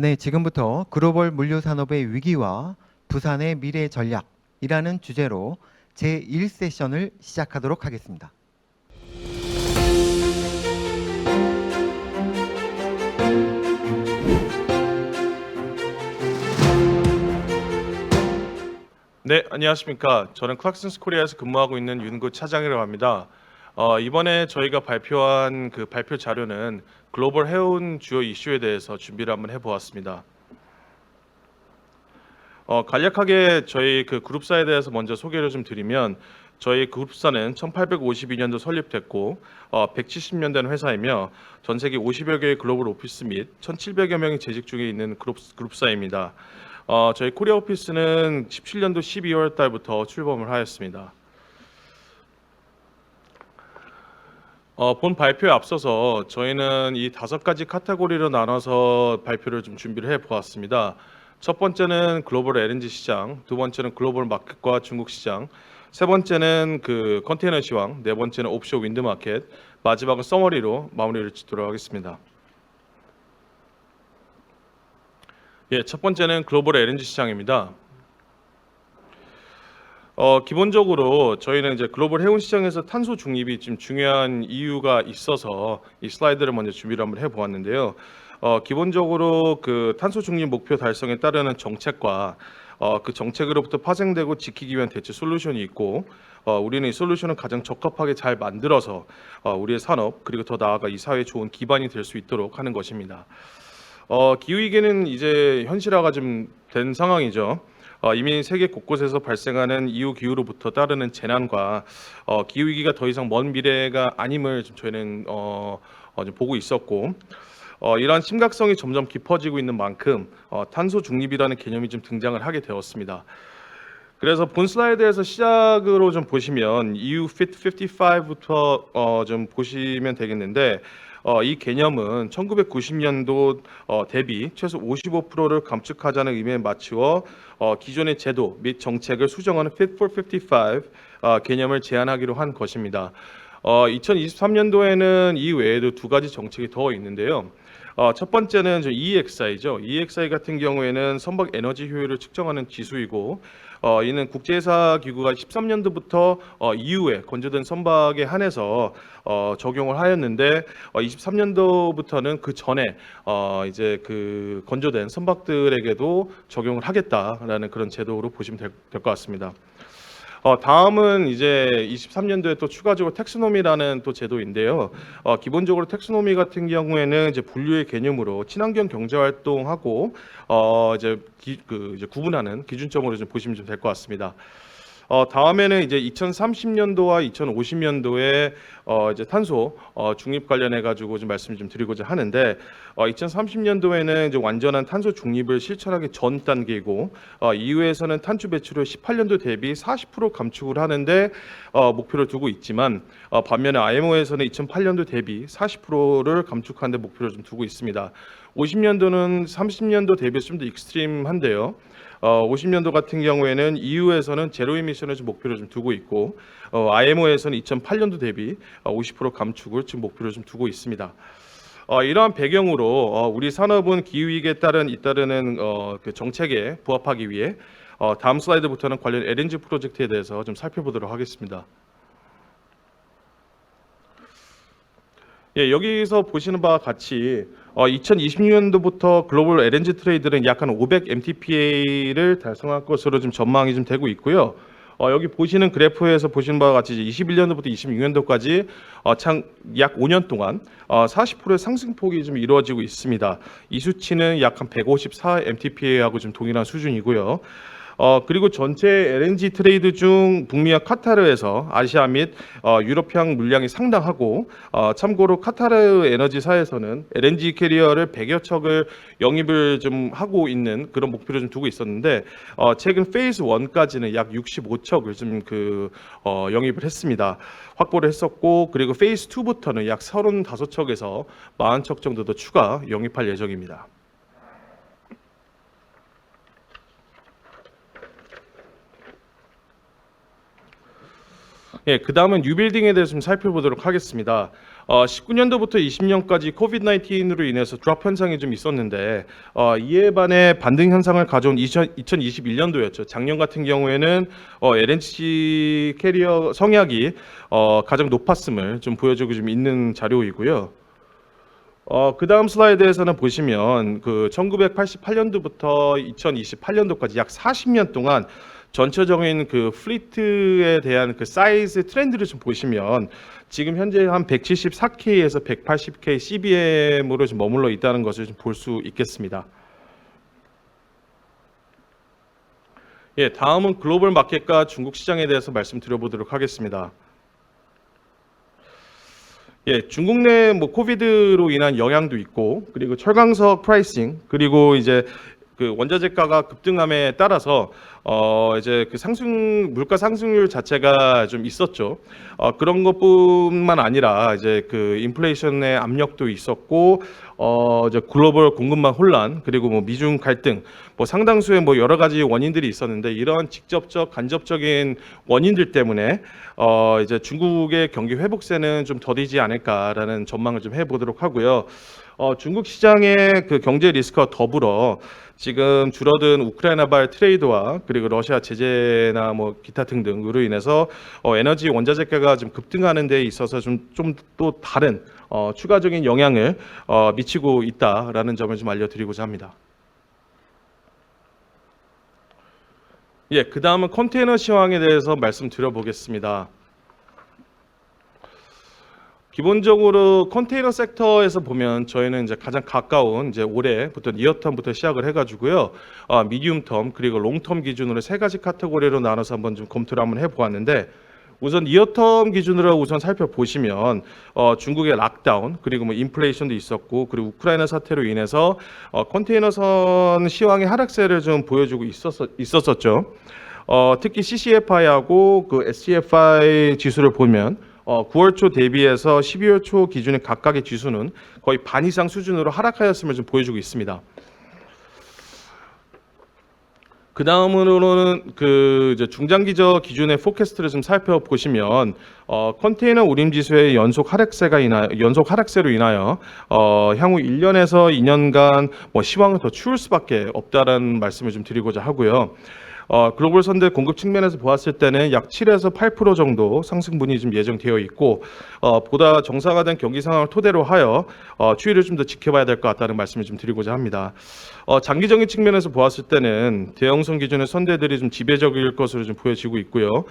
네, 지금부터 글로벌 물류 산업의 위기와 부산의 미래 전략이라는 주제로 제1세션을 시작하도록 하겠습니다. 네, 안녕하십니까. 저는 클락슨스 코리아에서 근무하고 있는 윤구 차장이라고 합니다. 이번에 저희가 발표한 그 발표 자료는 글로벌 해운 주요 이슈에 대해서 준비를 한번 해보았습니다. 간략하게 저희 그 그룹사에 대해서 먼저 소개를 좀 드리면 저희 그룹사는 1852년도 설립됐고 170년 된 회사이며 전 세계 50여 개의 글로벌 오피스 및 1,700여 명이 재직 중에 있는 그룹사입니다. 저희 코리아 오피스는 17년도 12월 달부터 출범을 하였습니다. 본 발표에 앞서서 저희는 이 5가지 카테고리로 나눠서 발표를 좀 준비를 해 보았습니다. 첫 번째는 글로벌 LNG 시장, 두 번째는 글로벌 마켓과 중국 시장, 세 번째는 그 컨테이너 시황, 네 번째는 옵쇼 윈드 마켓, 마지막은 서머리로 마무리를 짓도록 하겠습니다. 예, 첫 번째는 글로벌 LNG 시장입니다. 기본적으로 저희는 이제 글로벌 해운 시장에서 탄소 중립이 좀 중요한 이유가 있어서 이 슬라이드를 먼저 준비를 한번 해보았는데요. 기본적으로 그 탄소 중립 목표 달성에 따르는 정책과 그 정책으로부터 파생되고 지키기 위한 대체 솔루션이 있고 우리는 이 솔루션을 가장 적합하게 잘 만들어서 우리의 산업 그리고 더 나아가 이 사회에 좋은 기반이 될 수 있도록 하는 것입니다. 기후위기는 이제 현실화가 좀 된 상황이죠. 이미 세계 곳곳에서 발생하는 이후 기후로부터 따르는 재난과 기후 위기가 더 이상 먼 미래가 아님을 좀 저희는 좀 보고 있었고 이러한 심각성이 점점 깊어지고 있는 만큼 탄소 중립이라는 개념이 좀 등장을 하게 되었습니다. 그래서 본 슬라이드에서 시작으로 좀 보시면 EU Fit 55부터 좀 보시면 되겠는데 이 개념은 1990년도 대비 최소 55%를 감축하자는 의미에 맞추어 기존의 제도 및 정책을 수정하는 Fit for 55 개념을 제안하기로 한 것입니다. 2023년도에는 이 외에도 두 가지 정책이 더 있는데요. 첫 번째는 EEXI죠. EEXI 같은 경우에는 선박 에너지 효율을 측정하는 지수이고 이는 국제회사 기구가 13년도부터 이후에 건조된 선박에 한해서 적용을 하였는데 23년도부터는 그 전에 이제 그 건조된 선박들에게도 적용을 하겠다라는 그런 제도로 보시면 될 것 같습니다. 다음은 이제 23년도에 또 추가적으로 텍스노미라는 또 제도인데요. 기본적으로 텍스노미 같은 경우에는 이제 분류의 개념으로 친환경 경제 활동하고 이제 이제 구분하는 기준점으로 좀 보시면 좀 될 것 같습니다. 다음에는 이제 2030년도와 2050년도에 이제 탄소 중립 관련해 가지고 좀 말씀을 좀 드리고자 하는데 2030년도에는 이제 완전한 탄소 중립을 실천하기 전 단계이고 이후에서는 탄소 배출을 18년도 대비 40% 감축을 하는데 목표를 두고 있지만 반면에 IMO에서는 2008년도 대비 40%를 감축하는 데 목표를 좀 두고 있습니다. 50년도는 30년도 대비 좀 더 익스트림한데요. 50년도 같은 경우에는 EU에서는 제로 이미션을 좀 목표를 좀 두고 있고 IMO에서는 2008년도 대비 50% 감축을 지금 목표를 좀 두고 있습니다. 이러한 배경으로 우리 산업은 기후 위기에 잇따르는 그 정책에 부합하기 위해 다음 슬라이드부터는 관련 LNG 프로젝트에 대해서 좀 살펴보도록 하겠습니다. 예, 여기서 보시는 바와 같이 2026년도부터 글로벌 LNG 트레이드는 약 한 500 MTPA를 달성할 것으로 좀 전망이 좀 되고 있고요. 여기 보시는 그래프에서 보시는 바와 같이 21년도부터 26년도까지 약 5년 동안 40%의 상승폭이 좀 이루어지고 있습니다. 이 수치는 약 한 154 MTPA하고 좀 동일한 수준이고요. 그리고 전체 LNG 트레이드 중 북미와 카타르에서 아시아 및 유럽향 물량이 상당하고 참고로 카타르 에너지사에서는 LNG 캐리어를 100여 척을 영입을 좀 하고 있는 그런 목표를 좀 두고 있었는데 최근 페이즈 1까지는 약 65척을 좀 영입을 했습니다. 확보를 했었고 그리고 페이즈 2부터는 약 35척에서 40척 정도 더 추가 영입할 예정입니다. 예, 그 다음은 뉴빌딩에 대해서 좀 살펴보도록 하겠습니다. 19년도부터 20년까지 코비드-19으로 인해서 드롭 현상이 좀 있었는데 이에 반해 반등 현상을 가져온 2021년도였죠. 작년 같은 경우에는 LNG 캐리어 성약이 가장 높았음을 좀 보여주고 좀 있는 자료이고요. 그 다음 슬라이드에서는 보시면 그 1988년도부터 2028년도까지 약 40년 동안 전체적인 그 플리트에 대한 그 사이즈 트렌드를 좀 보시면 지금 현재 한 174K에서 180K CBM으로 좀 머물러 있다는 것을 좀 볼 수 있겠습니다. 예, 다음은 글로벌 마켓과 중국 시장에 대해서 말씀드려보도록 하겠습니다. 예, 중국 내 뭐 코비드로 인한 영향도 있고, 그리고 철강석 프라이싱, 그리고 이제 그 원자재가가 급등함에 따라서 이제 그 물가 상승률 자체가 좀 있었죠. 그런 것뿐만 아니라 이제 그 인플레이션의 압력도 있었고, 이제 글로벌 공급망 혼란, 그리고 뭐 미중 갈등, 뭐 상당수의 뭐 여러 가지 원인들이 있었는데 이런 직접적 간접적인 원인들 때문에 이제 중국의 경기 회복세는 좀 더디지 않을까라는 전망을 좀 해보도록 하고요. 중국 시장의 그 경제 리스크와 더불어 지금 줄어든 우크라이나발 트레이드와 그리고 러시아 제재나 뭐 기타 등등으로 인해서 에너지 원자재가가 좀 급등하는 데 있어서 좀 또 다른 추가적인 영향을 미치고 있다라는 점을 좀 알려드리고자 합니다. 예, 그 다음은 컨테이너 시황에 대해서 말씀드려보겠습니다. 기본적으로 컨테이너 섹터에서 보면 저희는 이제 가장 가까운 이제 올해부터 니어텀부터 시작을 해가지고요, 미디움텀 그리고 롱텀 기준으로 세 가지 카테고리로 나눠서 한번 좀 검토를 한번 해보았는데, 우선 니어텀 기준으로 우선 살펴보시면 중국의 락다운 그리고 뭐 인플레이션도 있었고, 그리고 우크라이나 사태로 인해서 컨테이너선 시황의 하락세를 좀 보여주고 있었었죠. 특히 CCFI하고 그 SCFI 지수를 보면 9월 초 대비해서 12월 초 기준의 각각의 지수는 거의 반 이상 수준으로 하락하였음을 좀 보여주고 있습니다. 그 다음으로는 그 이제 중장기적 기준의 포캐스트를 좀 살펴보시면 컨테이너 우림 지수의 연속 하락세로 인하여 향후 1년에서 2년간 뭐 시황은 더 추울 수밖에 없다라는 말씀을 좀 드리고자 하고요. 글로벌 선대 공급 측면에서 보았을 때는 약 7에서 8% 정도 상승분이 좀 예정되어 있고, 보다 정상화된 경기 상황을 토대로 하여 추이를 좀 더 지켜봐야 될 것 같다는 말씀을 좀 드리고자 합니다. 장기적인 측면에서 보았을 때는 대형선 기준의 선대들이 좀 지배적일 것으로 좀 보여지고 있고요.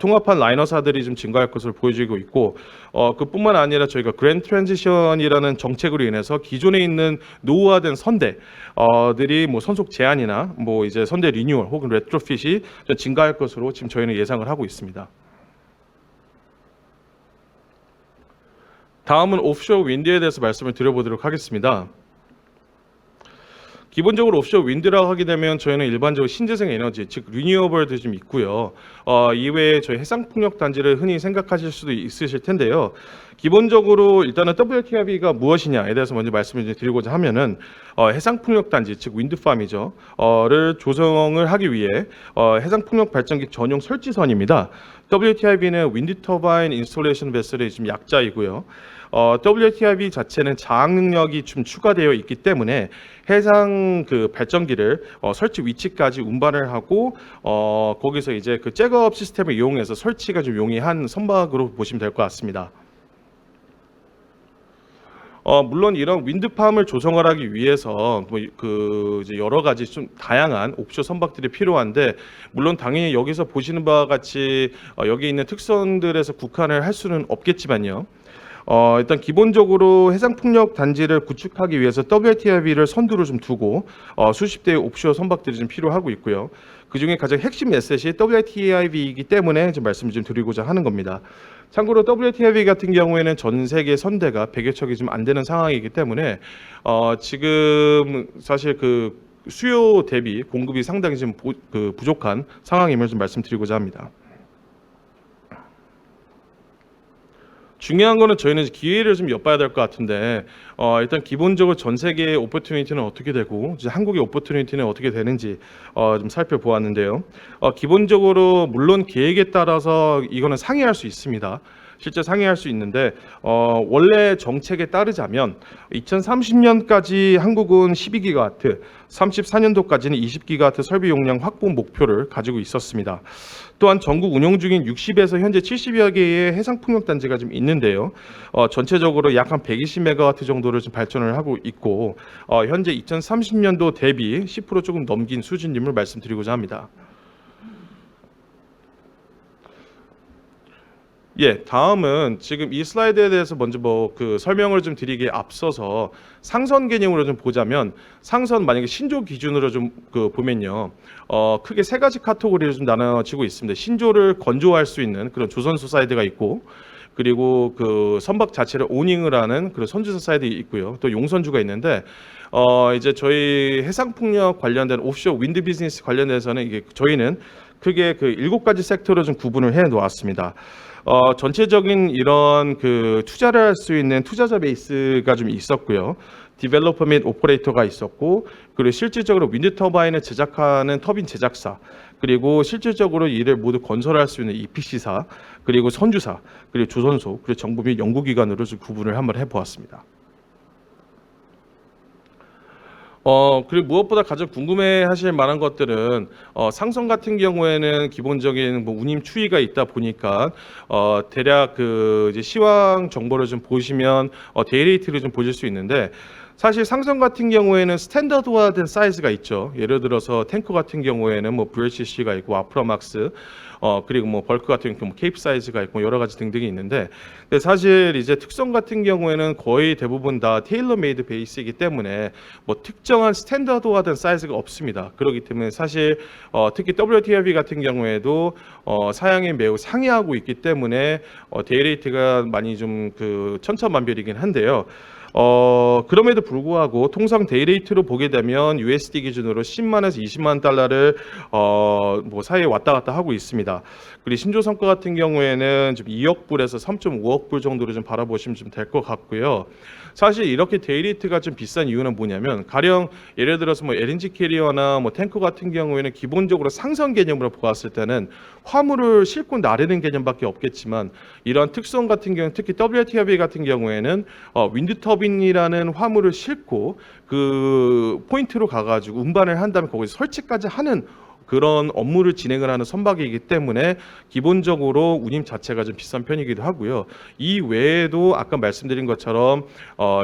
통합한 라이너사들이 좀 증가할 것으로 보여지고 있고, 그뿐만 아니라 저희가 그랜드 트랜지션이라는 정책으로 인해서 기존에 있는 노후화된 선대들이 뭐 선속 제한이나 뭐 이제 선대 리뉴얼 혹은 레트로핏이 좀 증가할 것으로 지금 저희는 예상을 하고 있습니다. 다음은 오프쇼어 윈드에 대해서 말씀을 드려보도록 하겠습니다. 기본적으로 오프쇼어 윈드라고 하게 되면 저희는 일반적으로 신재생 에너지, 즉 리뉴어블도 좀 있고요. 이외에 저희 해상풍력 단지를 흔히 생각하실 수도 있으실 텐데요. 기본적으로 일단은 WTIV가 무엇이냐에 대해서 먼저 말씀을 드리고자 하면은 해상풍력 단지, 즉 윈드팜이죠. 를 조성을 하기 위해 해상풍력 발전기 전용 설치선입니다. WTIV는 윈드 터바인 인스톨레이션 베슬의 지금 약자이고요. WTIV 자체는 자항 능력이 좀 추가되어 있기 때문에 해상 그 발전기를 설치 위치까지 운반을 하고 거기서 이제 그 잭업 시스템을 이용해서 설치가 좀 용이한 선박으로 보시면 될 것 같습니다. 물론 이런 윈드팜을 조성을 하기 위해서 뭐 그 이제 여러 가지 좀 다양한 옵션 선박들이 필요한데, 물론 당연히 여기서 보시는 바와 같이 여기 있는 특선들에서 국한을 할 수는 없겠지만요. 일단 기본적으로 해상풍력 단지를 구축하기 위해서 WTIV를 선두로 좀 두고 수십 대의 옵션 선박들이 좀 필요하고 있고요. 그 중에 가장 핵심 에셋이 WTIV이기 때문에 좀 말씀을 좀 드리고자 하는 겁니다. 참고로 WTIV 같은 경우에는 전 세계 선대가 100여 척이 좀 안 되는 상황이기 때문에 지금 사실 그 수요 대비 공급이 상당히 좀 부족한 상황임을 좀 말씀드리고자 합니다. 중요한 거는 저희는 기회를 좀 엿봐야 될 것 같은데, 일단 기본적으로 전 세계의 오퍼튜니티는 어떻게 되고 이제 한국의 오퍼튜니티는 어떻게 되는지 좀 살펴보았는데요. 기본적으로 물론 계획에 따라서 이거는 상이할 수 있습니다. 실제 상회할 수 있는데 원래 정책에 따르자면 2030년까지 한국은 12기가와트, 34년도까지는 20기가와트 설비 용량 확보 목표를 가지고 있었습니다. 또한 전국 운영 중인 60에서 현재 70여 개의 해상 풍력 단지가 좀 있는데요. 전체적으로 약 한 120메가와트 정도를 좀 발전을 하고 있고 현재 2030년도 대비 10% 조금 넘긴 수준임을 말씀드리고자 합니다. 예, 다음은 지금 이 슬라이드에 대해서 먼저 그 설명을 좀 드리기에 앞서서 상선 개념으로 좀 보자면 상선 만약에 신조 기준으로 좀 보면요, 크게 세 가지 카테고리로 좀 나눠지고 있습니다. 신조를 건조할 수 있는 그런 조선소 사이드가 있고, 그리고 그 선박 자체를 오닝을 하는 그런 선주사 사이드 있고요. 또 용선주가 있는데 이제 저희 해상풍력 관련된 오프쇼어 윈드 비즈니스 관련해서는 이게 저희는 크게 그 7가지 섹터로 좀 구분을 해 놓았습니다. 전체적인 이런 그 투자를 할 수 있는 투자자 베이스가 좀 있었고요. 디벨로퍼 및 오퍼레이터가 있었고, 그리고 실질적으로 윈드 터바인을 제작하는 터빈 제작사, 그리고 실질적으로 이를 모두 건설할 수 있는 EPC사, 그리고 선주사, 그리고 조선소, 그리고 정부 및 연구기관으로 좀 구분을 한번 해보았습니다. 그리고 무엇보다 가장 궁금해하실 만한 것들은 상선 같은 경우에는 기본적인 뭐 운임 추이가 있다 보니까 대략 그 이제 시황 정보를 좀 보시면 데이레이트를 좀 보실 수 있는데, 사실 상선 같은 경우에는 스탠다드화된 사이즈가 있죠. 예를 들어서 탱커 같은 경우에는 뭐 VLCC가 있고 아프라막스, 그리고 뭐 벌크 같은 경우 케이프 사이즈가 있고 여러 가지 등등이 있는데, 근데 사실 이제 특성 같은 경우에는 거의 대부분 다 테일러 메이드 베이스이기 때문에 뭐 특정한 스탠다드화된 사이즈가 없습니다. 그렇기 때문에 사실 특히 WTIV 같은 경우에도 사양이 매우 상이하고 있기 때문에 데이레이트가 많이 좀 그 천차만별이긴 한데요. 그럼에도 불구하고 통상 데이레이트로 보게 되면 USD 기준으로 10만에서 20만 달러를 뭐 사이에 왔다 갔다 하고 있습니다. 그리고 신조 성과 같은 경우에는 좀 2억 불에서 3.5억 불 정도로 좀 바라보시면 좀 될 것 같고요. 사실 이렇게 데이레이트가 좀 비싼 이유는 뭐냐면, 가령 예를 들어서 뭐 LNG 캐리어나 뭐 탱커 같은 경우에는 기본적으로 상선 개념으로 보았을 때는 화물을 싣고 나르는 개념밖에 없겠지만, 이런 특성 같은 경우 특히 WTIV 같은 경우에는 윈드 터빈이라는 화물을 싣고 그 포인트로 가가지고 운반을 한 다음에 거기서 설치까지 하는 그런 업무를 진행을 하는 선박이기 때문에 기본적으로 운임 자체가 좀 비싼 편이기도 하고요. 이 외에도 아까 말씀드린 것처럼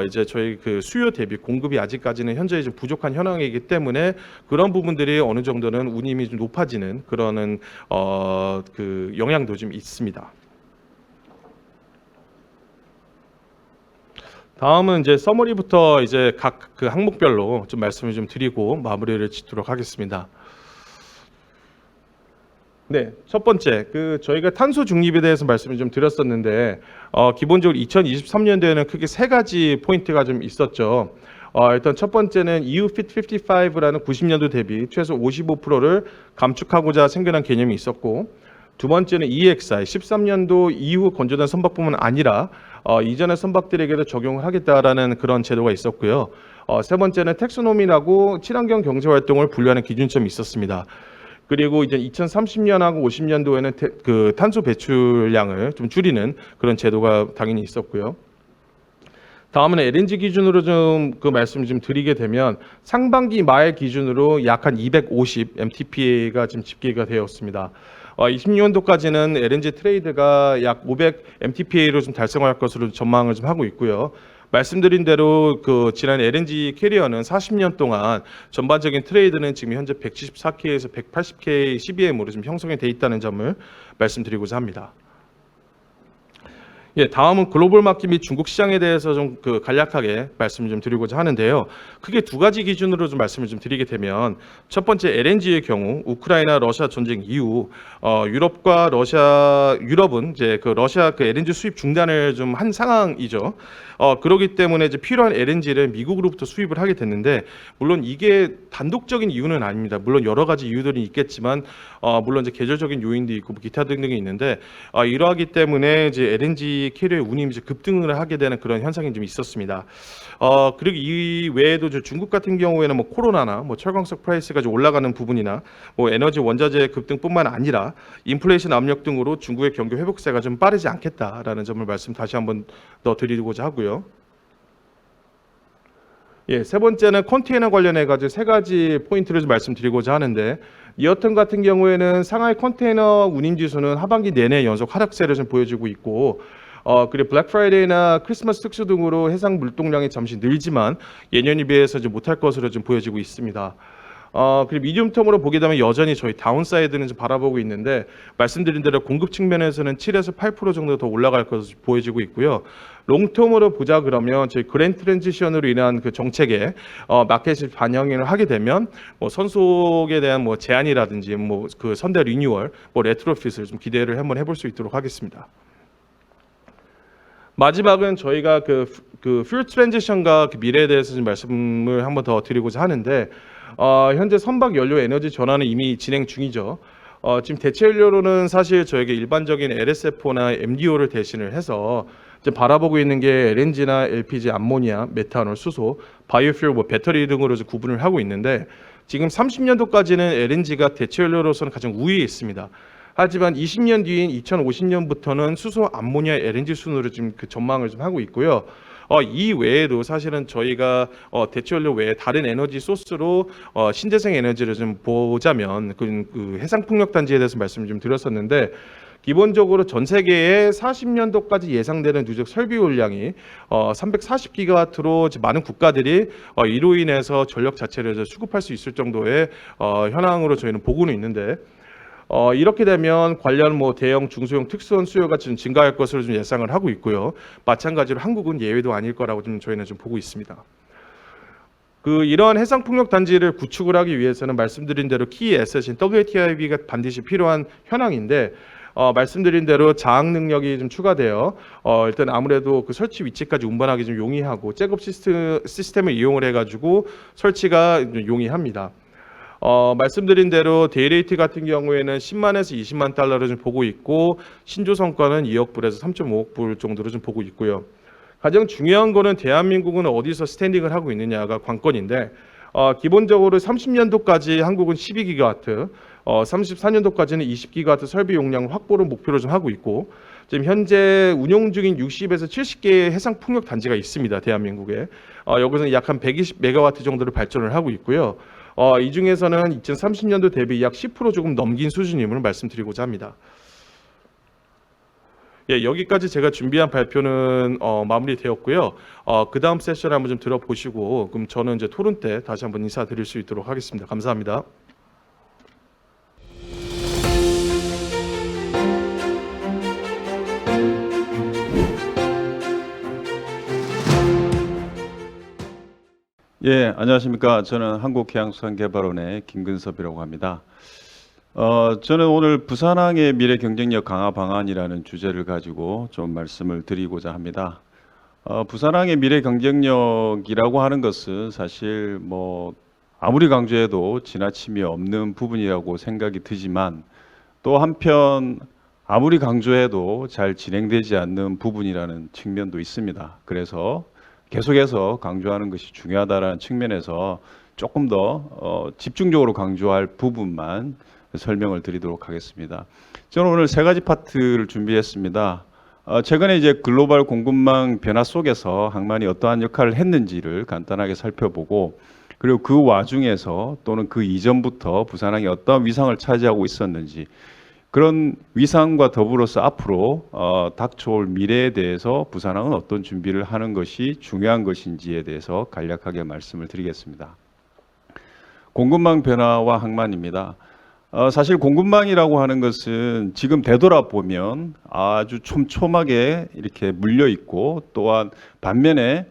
이제 저희 그 수요 대비 공급이 아직까지는 현재 좀 부족한 현황이기 때문에 그런 부분들이 어느 정도는 운임이 좀 높아지는 그러는 그 영향도 좀 있습니다. 다음은 이제 서머리부터 이제 각 그 항목별로 좀 말씀을 좀 드리고 마무리를 짓도록 하겠습니다. 네, 첫 번째 그 저희가 탄소 중립에 대해서 말씀을 좀 드렸었는데 기본적으로 2023년도에는 크게 세 가지 포인트가 좀 있었죠. 일단 첫 번째는 EU Fit 55라는 90년도 대비 최소 55%를 감축하고자 생겨난 개념이 있었고, 두 번째는 EEXI 13년도 이후 건조된 선박뿐만 아니라 이전의 선박들에게도 적용을 하겠다라는 그런 제도가 있었고요. 세 번째는 텍소노미라고 친환경 경제 활동을 분류하는 기준점이 있었습니다. 그리고 이제 2030년하고 50년도에는 그 탄소 배출량을 좀 줄이는 그런 제도가 당연히 있었고요. 다음은 LNG 기준으로 좀 그 말씀 좀 드리게 되면 상반기 말 기준으로 약 한 250 MTPA가 지금 집계가 되었습니다. 20년도까지는 LNG 트레이드가 약 500 MTPA로 좀 달성할 것으로 전망을 좀 하고 있고요. 말씀드린 대로 그 지난 LNG 캐리어는 40년 동안 전반적인 트레이드는 지금 현재 174K에서 180K CBM으로 좀 형성이 돼 있다는 점을 말씀드리고자 합니다. 예, 다음은 글로벌 마켓 및 중국 시장에 대해서 좀 그 간략하게 말씀을 좀 드리고자 하는데요. 크게 두 가지 기준으로 좀 말씀을 좀 드리게 되면, 첫 번째 LNG의 경우 우크라이나 러시아 전쟁 이후 유럽은 이제 그 러시아 그 LNG 수입 중단을 좀 한 상황이죠. 그렇기 때문에 이제 필요한 LNG를 미국으로부터 수입을 하게 됐는데, 물론 이게 단독적인 이유는 아닙니다. 물론 여러 가지 이유들이 있겠지만 물론 이제 계절적인 요인도 있고 뭐 기타 등등이 있는데 이러하기 때문에 이제 LNG 에너지 캐리어의 운임이 이제 급등을 하게 되는 그런 현상이 좀 있었습니다. 그리고 이 외에도 중국 같은 경우에는 뭐 코로나나 뭐 철광석 프라이스가 좀 올라가는 부분이나 뭐 에너지 원자재 급등뿐만 아니라 인플레이션 압력 등으로 중국의 경기 회복세가 좀 빠르지 않겠다라는 점을 말씀 다시 한번 더 드리고자 하고요. 예, 세 번째는 컨테이너 관련해 가지고 세 가지 포인트를 좀 말씀드리고자 하는데, 이어튼 같은 경우에는 상하이 컨테이너 운임 지수는 하반기 내내 연속 하락세를 좀 보여주고 있고, 그리고 블랙 프라이데이나 크리스마스 특수 등으로 해상 물동량이 잠시 늘지만 예년에 비해서 좀 못할 것으로 좀 보여지고 있습니다. 그리고 미디움텀으로 보게 되면 여전히 저희 다운사이드는 좀 바라보고 있는데, 말씀드린 대로 공급 측면에서는 7에서 8% 정도 더 올라갈 것으로 보여지고 있고요. 롱텀으로 보자 그러면 저희 그랜 트랜지션으로 인한 그 정책에 마켓이 반영을 하게 되면 뭐 선속에 대한 뭐 제한이라든지 뭐 그 선대 리뉴얼, 뭐 레트로핏을 좀 기대를 한번 해볼 수 있도록 하겠습니다. 마지막은 저희가 그 퓨얼 트랜지션과 그 미래에 대해서 좀 말씀을 한번 더 드리고자 하는데, 현재 선박 연료 에너지 전환은 이미 진행 중이죠. 지금 대체 연료로는 사실 저에게 일반적인 LSFO나 MDO를 대신을 해서 이제 바라보고 있는 게 LNG나 LPG, 암모니아, 메탄올, 수소, 바이오퓨얼, 뭐 배터리 등으로 이제 구분을 하고 있는데, 지금 30년도까지는 LNG가 대체 연료로서는 가장 우위에 있습니다. 하지만 20년 뒤인 2050년부터는 수소, 암모니아, LNG 순으로 지금 그 전망을 좀 하고 있고요. 이 외에도 사실은 저희가 대체 연료 외에 다른 에너지 소스로 신재생 에너지를 좀 보자면 그 해상 풍력 단지에 대해서 말씀을 좀 드렸었는데, 기본적으로 전 세계에 40년도까지 예상되는 누적 설비 용량이 340기가와트로 많은 국가들이 이로 인해서 전력 자체를 수급할 수 있을 정도의 현황으로 저희는 보고는 있는데, 이렇게 되면 관련 뭐 대형 중소형 특수원 수요가 좀 증가할 것으로 좀 예상을 하고 있고요. 마찬가지로 한국은 예외도 아닐 거라고 좀 저희는 좀 보고 있습니다. 이러한 해상 풍력 단지를 구축을 하기 위해서는 말씀드린 대로 키 에셋인 WTIB가 반드시 필요한 현황인데, 말씀드린 대로 자항 능력이 좀 추가되어 일단 아무래도 그 설치 위치까지 운반하기 좀 용이하고, 잭업 시스템을 이용을 해가지고 설치가 용이합니다. 말씀드린 대로 데이레이트 같은 경우에는 10만에서 20만 달러를 좀 보고 있고, 신조 성과는 2억 불에서 3.5억 불 정도로 좀 보고 있고요. 가장 중요한 거는 대한민국은 어디서 스탠딩을 하고 있느냐가 관건인데, 기본적으로 30년도까지 한국은 12기가와트, 34년도까지는 20기가와트 설비 용량 확보를 목표로 좀 하고 있고, 지금 현재 운용 중인 60에서 70개의 해상 풍력 단지가 있습니다. 대한민국에. 여기서는 약 한 120메가와트 정도를 발전을 하고 있고요. 이 중에서는 2030년도 대비 약 10% 조금 넘긴 수준임을 말씀드리고자 합니다. 예, 여기까지 제가 준비한 발표는 마무리되었고요. 그 다음 세션 한번 좀 들어보시고, 그럼 저는 이제 토론 때 다시 한번 인사드릴 수 있도록 하겠습니다. 감사합니다. 예, 안녕하십니까. 저는 한국해양수산개발원의 김근섭이라고 합니다. 저는 오늘 부산항의 미래 경쟁력 강화 방안이라는 주제를 가지고 좀 말씀을 드리고자 합니다. 부산항의 미래 경쟁력이라고 하는 것은 사실 뭐 아무리 강조해도 지나침이 없는 부분이라고 생각이 드지만, 또 한편 아무리 강조해도 잘 진행되지 않는 부분이라는 측면도 있습니다. 그래서 계속해서 강조하는 것이 중요하다는 측면에서 조금 더 집중적으로 강조할 부분만 설명을 드리도록 하겠습니다. 저는 오늘 세 가지 파트를 준비했습니다. 최근에 이제 글로벌 공급망 변화 속에서 항만이 어떠한 역할을 했는지를 간단하게 살펴보고, 그리고 그 와중에서 또는 그 이전부터 부산항이 어떤 위상을 차지하고 있었는지, 그런 위상과 더불어서 앞으로 닥쳐올 미래에 대해서 부산항은 어떤 준비를 하는 것이 중요한 것인지에 대해서 간략하게 말씀을 드리겠습니다. 공급망 변화와 항만입니다. 사실 공급망이라고 하는 것은 지금 되돌아보면 아주 촘촘하게 이렇게 물려 있고, 또한 반면에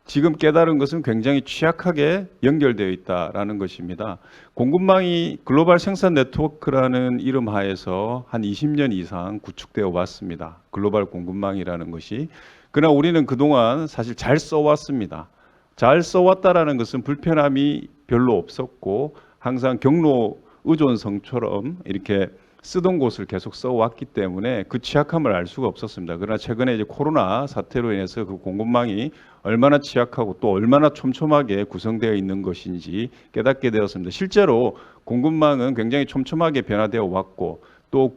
지금 깨달은 것은 굉장히 취약하게 연결되어 있다라는 것입니다. 공급망이 글로벌 생산 네트워크라는 이름 하에서 한 20년 이상 구축되어 왔습니다. 글로벌 공급망이라는 것이. 그러나 우리는 그동안 사실 잘 써왔습니다. 잘 써왔다라는 것은 불편함이 별로 없었고, 항상 경로 의존성처럼 이렇게 쓰던 곳을 계속 써왔기 때문에 그 취약함을 알 수가 없었습니다. 그러나 최근에 이제 코로나 사태로 인해서 그 공급망이 얼마나 취약하고 또 얼마나 촘촘하게 구성되어 있는 것인지 깨닫게 되었습니다. 실제로 공급망은 굉장히 촘촘하게 변화되어 왔고 또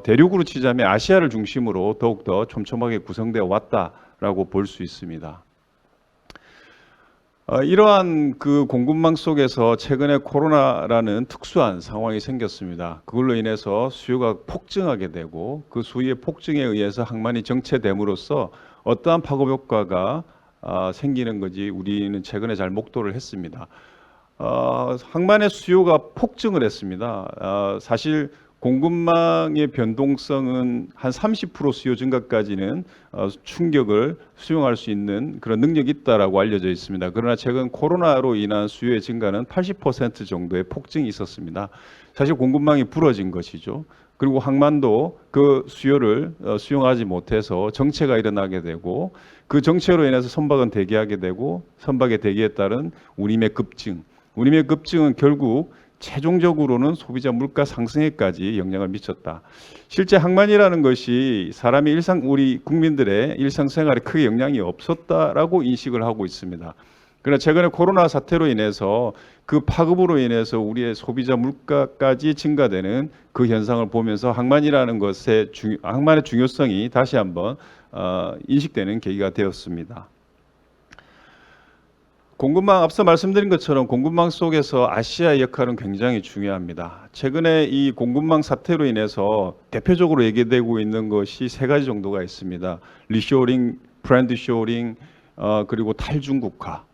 대륙으로 치자면 아시아를 중심으로 더욱더 촘촘하게 구성되어 왔다라고 볼 수 있습니다. 이러한 그 공급망 속에서 최근에 코로나라는 특수한 상황이 생겼습니다. 그걸로 인해서 수요가 폭증하게 되고 그 수요의 폭증에 의해서 항만이 정체됨으로써 어떠한 파급 효과가 생기는 건지 우리는 최근에 잘 목도를 했습니다. 항만의 수요가 폭증을 했습니다. 사실 공급망의 변동성은 한 30% 수요 증가까지는 충격을 수용할 수 있는 그런 능력이 있다라고 알려져 있습니다. 그러나 최근 코로나로 인한 수요의 증가는 80% 정도의 폭증이 있었습니다. 사실 공급망이 부러진 것이죠. 그리고 항만도 그 수요를 수용하지 못해서 정체가 일어나게 되고 그 정체로 인해서 선박은 대기하게 되고 선박의 대기에 따른 운임의 급증, 운임의 급증은 결국 최종적으로는 소비자 물가 상승에까지 영향을 미쳤다. 실제 항만이라는 것이 사람의 우리 국민들의 일상생활에 크게 영향이 없었다라고 인식을 하고 있습니다. 그러나 최근에 코로나 사태로 인해서 그 파급으로 인해서 우리의 소비자 물가까지 증가되는 그 현상을 보면서 항만이라는 항만의 중요성이 다시 한번 인식되는 계기가 되었습니다. 공급망, 앞서 말씀드린 것처럼 공급망 속에서 아시아의 역할은 굉장히 중요합니다. 최근에 이 공급망 사태로 인해서 대표적으로 얘기되고 있는 것이 세 가지 정도가 있습니다. 리쇼링, 브랜드 쇼링, 그리고 탈중국화를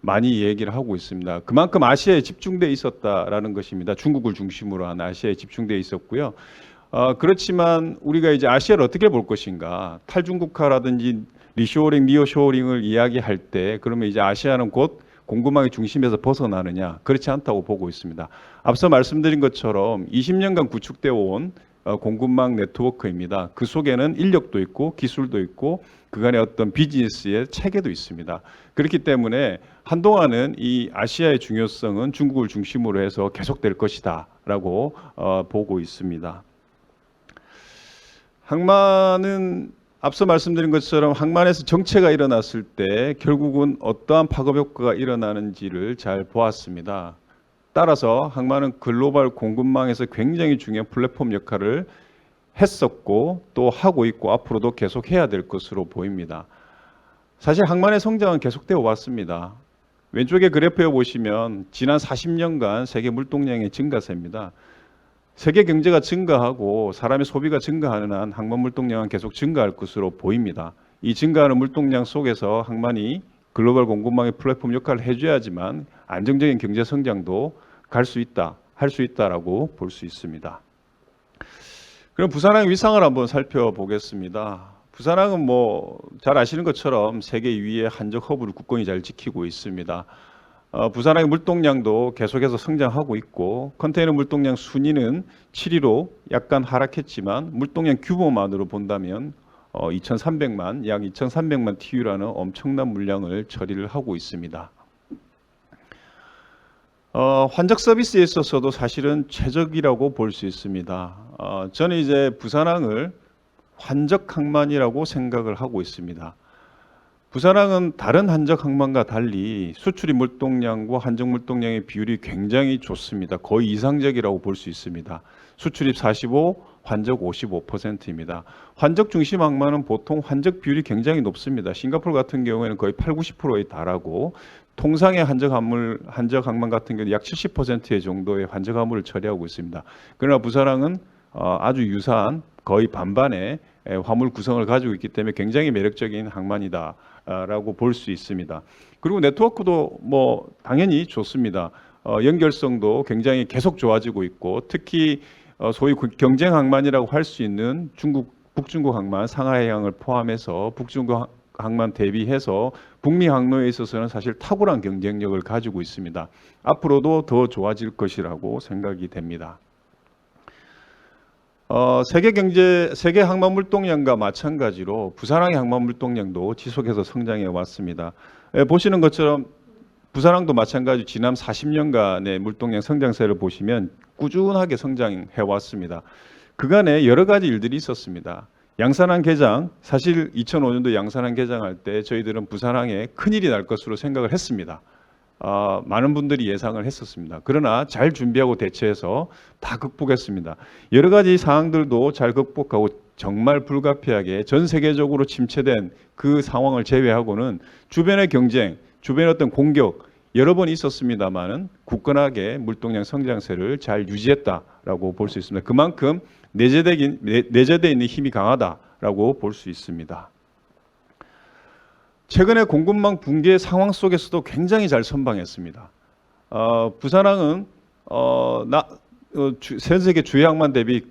많이 얘기를 하고 있습니다. 그만큼 아시아에 집중돼 있었다라는 것입니다. 중국을 중심으로 한 아시아에 집중돼 있었고요. 그렇지만 우리가 이제 아시아를 어떻게 볼 것인가? 탈중국화라든지 리쇼링, 니어쇼링을 이야기할 때 그러면 이제 아시아는 곧 공급망의 중심에서 벗어나느냐? 그렇지 않다고 보고 있습니다. 앞서 말씀드린 것처럼 20년간 구축되어 온 공급망 네트워크입니다. 그 속에는 인력도 있고 기술도 있고 그간의 어떤 비즈니스의 체계도 있습니다. 그렇기 때문에 한동안은 이 아시아의 중요성은 중국을 중심으로 해서 계속될 것이다라고 보고 있습니다. 항만은 앞서 말씀드린 것처럼 항만에서 정체가 일어났을 때 결국은 어떠한 파급 효과가 일어나는지를 잘 보았습니다. 따라서 항만은 글로벌 공급망에서 굉장히 중요한 플랫폼 역할을 했었고 또 하고 있고 앞으로도 계속 해야 될 것으로 보입니다. 사실 항만의 성장은 계속되어 왔습니다. 왼쪽에 그래프에 보시면 지난 40년간 세계 물동량의 증가세입니다. 세계 경제가 증가하고 사람의 소비가 증가하는 한 항만 물동량은 계속 증가할 것으로 보입니다. 이 증가하는 물동량 속에서 항만이 글로벌 공급망의 플랫폼 역할을 해줘야지만 안정적인 경제 성장도 할 수 있다라고 볼 수 있습니다. 그럼 부산항의 위상을 한번 살펴보겠습니다. 부산항은 잘 아시는 것처럼 세계 2위의 한적 허브를 굳건히 잘 지키고 있습니다. 부산항의 물동량도 계속해서 성장하고 있고 컨테이너 물동량 순위는 7위로 약간 하락했지만 물동량 규모만으로 본다면 2,300만 약 2,300만 TU라는 엄청난 물량을 처리를 하고 있습니다. 환적 서비스에 있어서도 사실은 최적이라고 볼 수 있습니다. 저는 이제 부산항을 환적 항만이라고 생각을 하고 있습니다. 부산항은 다른 한적 항만과 달리 수출입 물동량과 한적 물동량의 비율이 굉장히 좋습니다. 거의 이상적이라고 볼 수 있습니다. 수출입 45, 환적 55%입니다. 환적 중심 항만은 보통 환적 비율이 굉장히 높습니다. 싱가포르 같은 경우에는 거의 8, 90%에 달하고 통상의 한적 항만 같은 경우는 약 70% 정도의 환적 화물을 처리하고 있습니다. 그러나 부산항은 아주 유사한 거의 반반의 화물 구성을 가지고 있기 때문에 굉장히 매력적인 항만이다라고 볼 수 있습니다. 그리고 네트워크도 당연히 좋습니다. 연결성도 굉장히 계속 좋아지고 있고 특히 소위 경쟁 항만이라고 할 수 있는 북중국 항만, 상하이항을 포함해서 북중국 항만 대비해서 북미 항로에 있어서는 사실 탁월한 경쟁력을 가지고 있습니다. 앞으로도 더 좋아질 것이라고 생각이 됩니다. 세계 항만 물동량과 마찬가지로 부산항의 항만 물동량도 지속해서 성장해 왔습니다. 보시는 것처럼 부산항도 마찬가지 지난 40년간의 물동량 성장세를 보시면 꾸준하게 성장해 왔습니다. 그간에 여러 가지 일들이 있었습니다. 양산항 개장, 사실 2005년도 양산항 개장할 때 저희들은 부산항에 큰일이 날 것으로 생각을 했습니다. 많은 분들이 예상을 했었습니다. 그러나 잘 준비하고 대처해서 다 극복했습니다. 여러 가지 상황들도 잘 극복하고 정말 불가피하게 전 세계적으로 침체된 그 상황을 제외하고는 주변의 경쟁, 주변의 어떤 공격 여러 번 있었습니다만은 굳건하게 물동량 성장세를 잘 유지했다라고 볼 수 있습니다. 그만큼 내재되어 있는 힘이 강하다라고 볼 수 있습니다. 최근에 공급망 붕괴 상황 속에서도 굉장히 잘 선방했습니다. 부산항은 전 세계 주요 항만 대비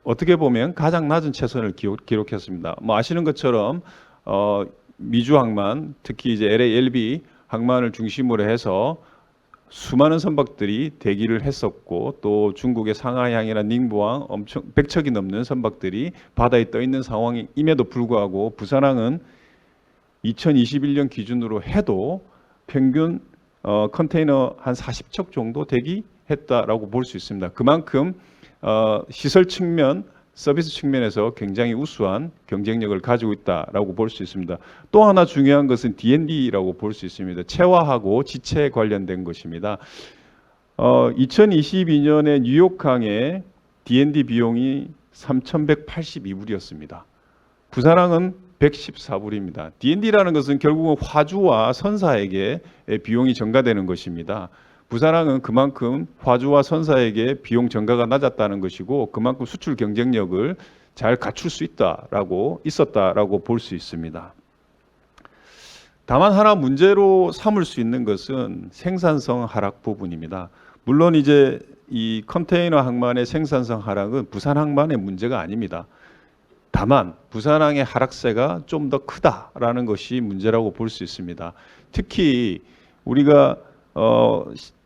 어떻게 보면 가장 낮은 최선을 기록했습니다. 뭐 아시는 것처럼 미주 항만, 특히 이제 LA, LB 항만을 중심으로 해서 수많은 선박들이 대기를 했었고 또 중국의 상하이항이나 닝부항 엄청 100척이 넘는 선박들이 바다에 떠 있는 상황임에도 불구하고 부산항은 2021년 기준으로 해도 평균 컨테이너 한 40척 정도 대기했다라고 볼 수 있습니다. 그만큼 시설 측면, 서비스 측면에서 굉장히 우수한 경쟁력을 가지고 있다라고 볼 수 있습니다. 또 하나 중요한 것은 D&D라고 볼 수 있습니다. 체화하고 지체에 관련된 것입니다. 2022년에 뉴욕항의 D&D 비용이 3,182불이었습니다. 부산항은 114불입니다. D&D라는 것은 결국은 화주와 선사에게 비용이 전가되는 것입니다. 부산항은 그만큼 화주와 선사에게 비용 전가가 낮았다는 것이고 그만큼 수출 경쟁력을 잘 갖출 수 있었다라고 볼 수 있습니다. 다만 하나 문제로 삼을 수 있는 것은 생산성 하락 부분입니다. 물론 이제 이 컨테이너 항만의 생산성 하락은 부산 항만의 문제가 아닙니다. 다만 부산항의 하락세가 좀 더 크다라는 것이 문제라고 볼 수 있습니다. 특히 우리가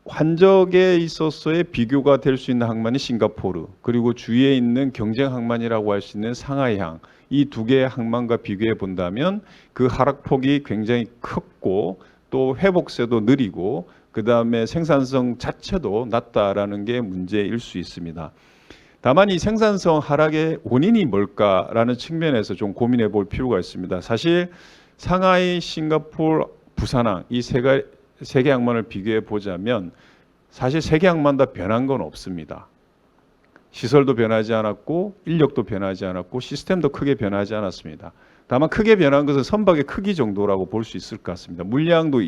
환적에 있어서의 비교가 될 수 있는 항만이 싱가포르, 그리고 주위에 있는 경쟁 항만이라고 할 수 있는 상하이항, 이 두 개의 항만과 비교해 본다면 그 하락폭이 굉장히 컸고 또 회복세도 느리고 그 다음에 생산성 자체도 낮다라는 게 문제일 수 있습니다. 다만 이 생산성 하락의 원인이 뭘까라는 측면에서 좀 고민해 볼 필요가 있습니다. 사실 상하이, 싱가포르, 부산항 이 세 개 항만을 비교해 보자면 사실 세 개 항만 다 변한 건 없습니다. 시설도 변하지 않았고 인력도 변하지 않았고 시스템도 크게 변하지 않았습니다. 다만 크게 변한 것은 선박의 크기 정도라고 볼 수 있을 것 같습니다. 물량도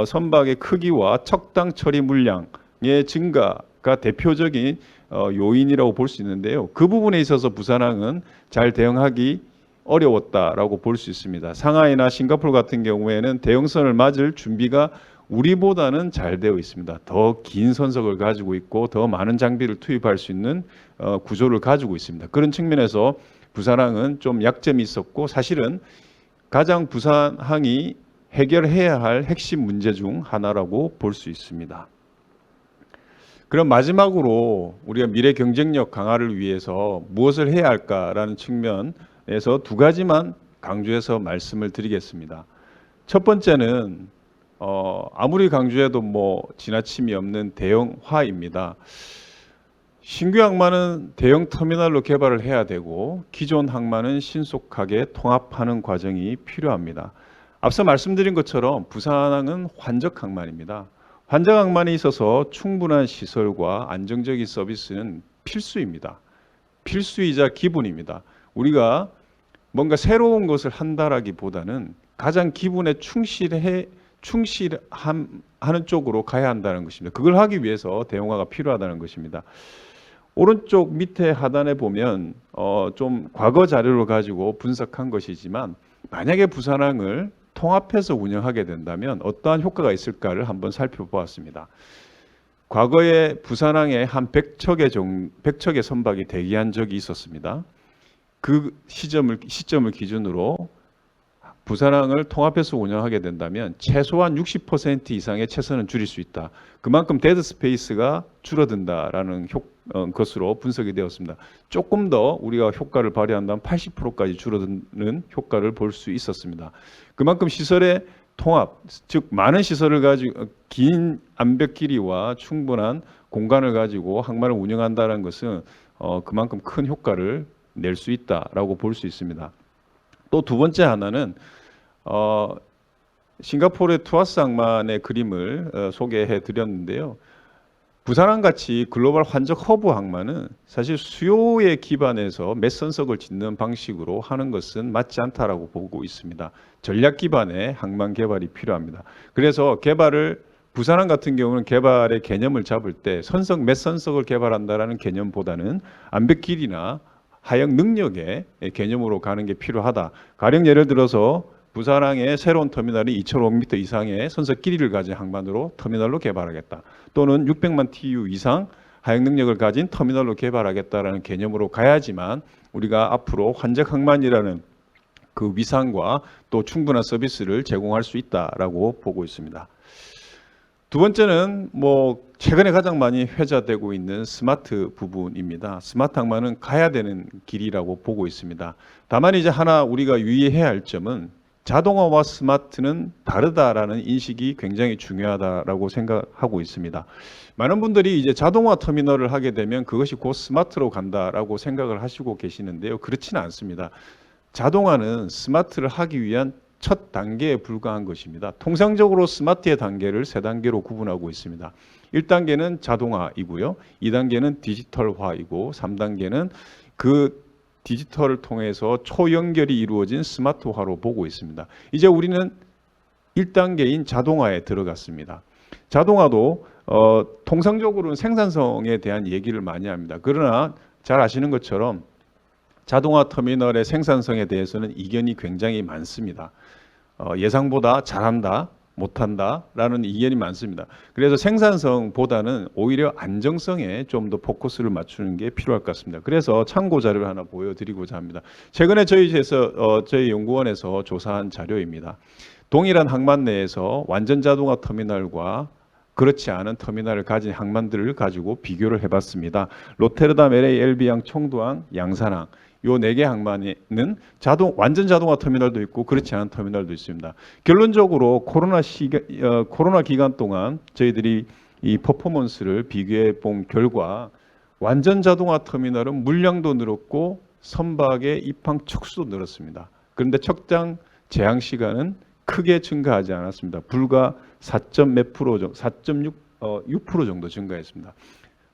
선박의 크기와 척당 처리 물량의 증가가 대표적인 요인이라고 볼 수 있는데요. 그 부분에 있어서 부산항은 잘 대응하기 어려웠다라고 볼 수 있습니다. 상하이나 싱가포르 같은 경우에는 대형선을 맞을 준비가 우리보다는 잘 되어 있습니다. 더 긴 선석을 가지고 있고 더 많은 장비를 투입할 수 있는 구조를 가지고 있습니다. 그런 측면에서 부산항은 좀 약점이 있었고 사실은 가장 부산항이 해결해야 할 핵심 문제 중 하나라고 볼 수 있습니다. 그럼 마지막으로 우리가 미래 경쟁력 강화를 위해서 무엇을 해야 할까라는 측면에서 두 가지만 강조해서 말씀을 드리겠습니다. 첫 번째는 아무리 강조해도 뭐 지나침이 없는 대형화입니다. 신규 항만은 대형 터미널로 개발을 해야 되고 기존 항만은 신속하게 통합하는 과정이 필요합니다. 앞서 말씀드린 것처럼 부산항은 환적 항만입니다. 환적 항만에 있어서 충분한 시설과 안정적인 서비스는 필수입니다. 필수이자 기본입니다. 우리가 뭔가 새로운 것을 한다라기보다는 가장 기본에 충실하는 쪽으로 가야 한다는 것입니다. 그걸 하기 위해서 대형화가 필요하다는 것입니다. 오른쪽 밑에 하단에 보면 좀 과거 자료를 가지고 분석한 것이지만 만약에 부산항을 통합해서 운영하게 된다면 어떠한 효과가 있을까를 한번 살펴보았습니다. 과거에 부산항에 한 100척의 선박이 대기한 적이 있었습니다. 그 시점을 기준으로 부산항을 통합해서 운영하게 된다면 최소한 60% 이상의 최선은 줄일 수 있다. 그만큼 데드 스페이스가 줄어든다라는 것으로 분석이 되었습니다. 조금 더 우리가 효과를 발휘한다면 80%까지 줄어드는 효과를 볼 수 있었습니다. 그만큼 시설의 통합, 즉 많은 시설을 가지고 긴 암벽 길이와 충분한 공간을 가지고 항만을 운영한다는 것은 그만큼 큰 효과를 낼 수 있다라고 볼 수 있습니다. 또 두 번째 하나는 싱가포르의 투아스 항만의 그림을 소개해 드렸는데요. 부산항 같이 글로벌 환적 허브 항만은 사실 수요에 기반해서 몇 선석을 짓는 방식으로 하는 것은 맞지 않다라고 보고 있습니다. 전략 기반의 항만 개발이 필요합니다. 그래서 부산항 같은 경우는 개발의 개념을 잡을 때 몇 선석을 개발한다라는 개념보다는 암벽 길이나 하역 능력의 개념으로 가는 게 필요하다. 가령 예를 들어서 부산항의 새로운 터미널이 2,500m 이상의 선석 길이를 가진 항만으로 터미널로 개발하겠다. 또는 600만 TU 이상 하역 능력을 가진 터미널로 개발하겠다라는 개념으로 가야지만 우리가 앞으로 환적 항만이라는 그 위상과 또 충분한 서비스를 제공할 수 있다라고 보고 있습니다. 두 번째는 최근에 가장 많이 회자되고 있는 스마트 부분입니다. 스마트 항만은 가야 되는 길이라고 보고 있습니다. 다만 이제 하나 우리가 유의해야 할 점은 자동화와 스마트는 다르다라는 인식이 굉장히 중요하다라고 생각하고 있습니다. 많은 분들이 이제 자동화 터미널을 하게 되면 그것이 곧 스마트로 간다라고 생각을 하시고 계시는데요. 그렇지는 않습니다. 자동화는 스마트를 하기 위한 첫 단계에 불과한 것입니다. 통상적으로 스마트의 단계를 세 단계로 구분하고 있습니다. 1단계는 자동화이고요. 2단계는 디지털화이고 3단계는 그 디지털을 통해서 초연결이 이루어진 스마트화로 보고 있습니다. 이제 우리는 1단계인 자동화에 들어갔습니다. 자동화도 통상적으로는 생산성에 대한 얘기를 많이 합니다. 그러나 잘 아시는 것처럼 자동화 터미널의 생산성에 대해서는 이견이 굉장히 많습니다. 예상보다 잘한다, 못한다라는 이견이 많습니다. 그래서 생산성보다는 오히려 안정성에 좀 더 포커스를 맞추는 게 필요할 것 같습니다. 그래서 참고 자료를 하나 보여드리고자 합니다. 최근에 저희 연구원에서 조사한 자료입니다. 동일한 항만 내에서 완전 자동화 터미널과 그렇지 않은 터미널을 가진 항만들을 가지고 비교를 해봤습니다. 로테르담, LA, LB항, 청도항, 양산항 요 4개 항만에는 완전 자동화 터미널도 있고 그렇지 않은 터미널도 있습니다. 결론적으로 코로나 기간 동안 저희들이 이 퍼포먼스를 비교해 본 결과 완전 자동화 터미널은 물량도 늘었고 선박의 입항 척수도 늘었습니다. 그런데 척장 제항 시간은 크게 증가하지 않았습니다. 불과 4.6% 정도 증가했습니다.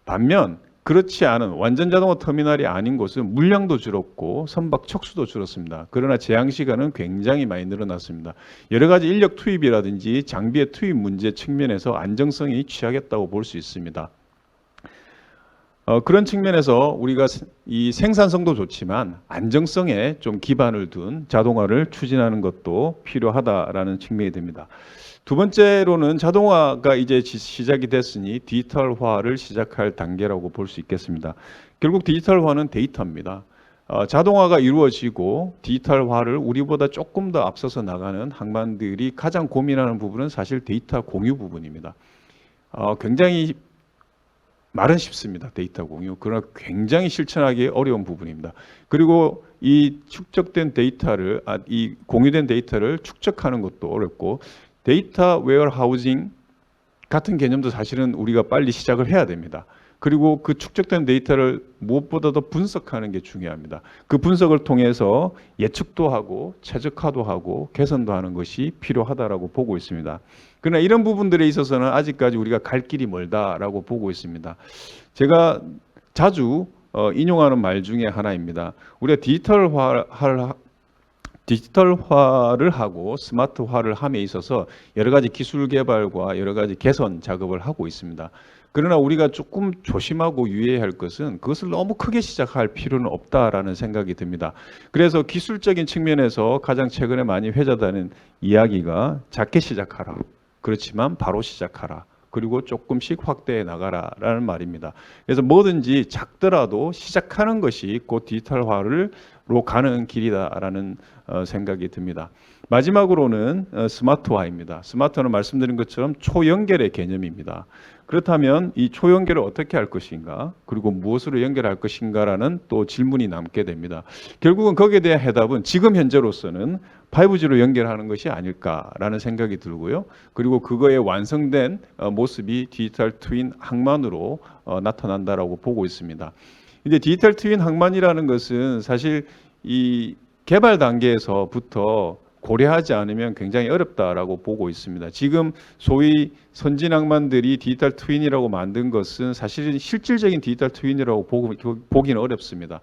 반면 그렇지 않은 완전 자동화 터미널이 아닌 곳은 물량도 줄었고 선박 척수도 줄었습니다. 그러나 제항 시간은 굉장히 많이 늘어났습니다. 여러 가지 인력 투입이라든지 장비의 투입 문제 측면에서 안정성이 취약했다고 볼 수 있습니다. 그런 측면에서 우리가 이 생산성도 좋지만 안정성에 좀 기반을 둔 자동화를 추진하는 것도 필요하다라는 측면이 됩니다. 두 번째로는 자동화가 이제 시작이 됐으니 디지털화를 시작할 단계라고 볼 수 있겠습니다. 결국 디지털화는 데이터입니다. 자동화가 이루어지고 디지털화를 우리보다 조금 더 앞서서 나가는 항만들이 가장 고민하는 부분은 사실 데이터 공유 부분입니다. 굉장히 말은 쉽습니다. 데이터 공유. 그러나 굉장히 실천하기 어려운 부분입니다. 그리고 이 축적된 데이터를, 이 공유된 데이터를 축적하는 것도 어렵고 데이터 웨어하우징 같은 개념도 사실은 우리가 빨리 시작을 해야 됩니다. 그리고 그 축적된 데이터를 무엇보다도 분석하는 게 중요합니다. 그 분석을 통해서 예측도 하고 최적화도 하고 개선도 하는 것이 필요하다라고 보고 있습니다. 그러나 이런 부분들에 있어서는 아직까지 우리가 갈 길이 멀다라고 보고 있습니다. 제가 자주 인용하는 말 중에 하나입니다. 우리가 디지털화를 하고 스마트화를 함에 있어서 여러 가지 기술 개발과 여러 가지 개선 작업을 하고 있습니다. 그러나 우리가 조금 조심하고 유의해야 할 것은 그것을 너무 크게 시작할 필요는 없다라는 생각이 듭니다. 그래서 기술적인 측면에서 가장 최근에 많이 회자되는 이야기가 작게 시작하라. 그렇지만 바로 시작하라. 그리고 조금씩 확대해 나가라라는 말입니다. 그래서 뭐든지 작더라도 시작하는 것이 곧 디지털화로 가는 길이다라는 생각이 듭니다. 마지막으로는 스마트화입니다. 스마트화는 말씀드린 것처럼 초연결의 개념입니다. 그렇다면 이 초연결을 어떻게 할 것인가, 그리고 무엇으로 연결할 것인가라는 또 질문이 남게 됩니다. 결국은 거기에 대한 해답은 지금 현재로서는 5G로 연결하는 것이 아닐까라는 생각이 들고요. 그리고 그거의 완성된 모습이 디지털 트윈 항만으로 나타난다라고 보고 있습니다. 이제 디지털 트윈 항만이라는 것은 사실 이 개발 단계에서부터 고려하지 않으면 굉장히 어렵다라고 보고 있습니다. 지금 소위 선진 항만들이 디지털 트윈이라고 만든 것은 사실은 실질적인 디지털 트윈이라고 보기는 어렵습니다.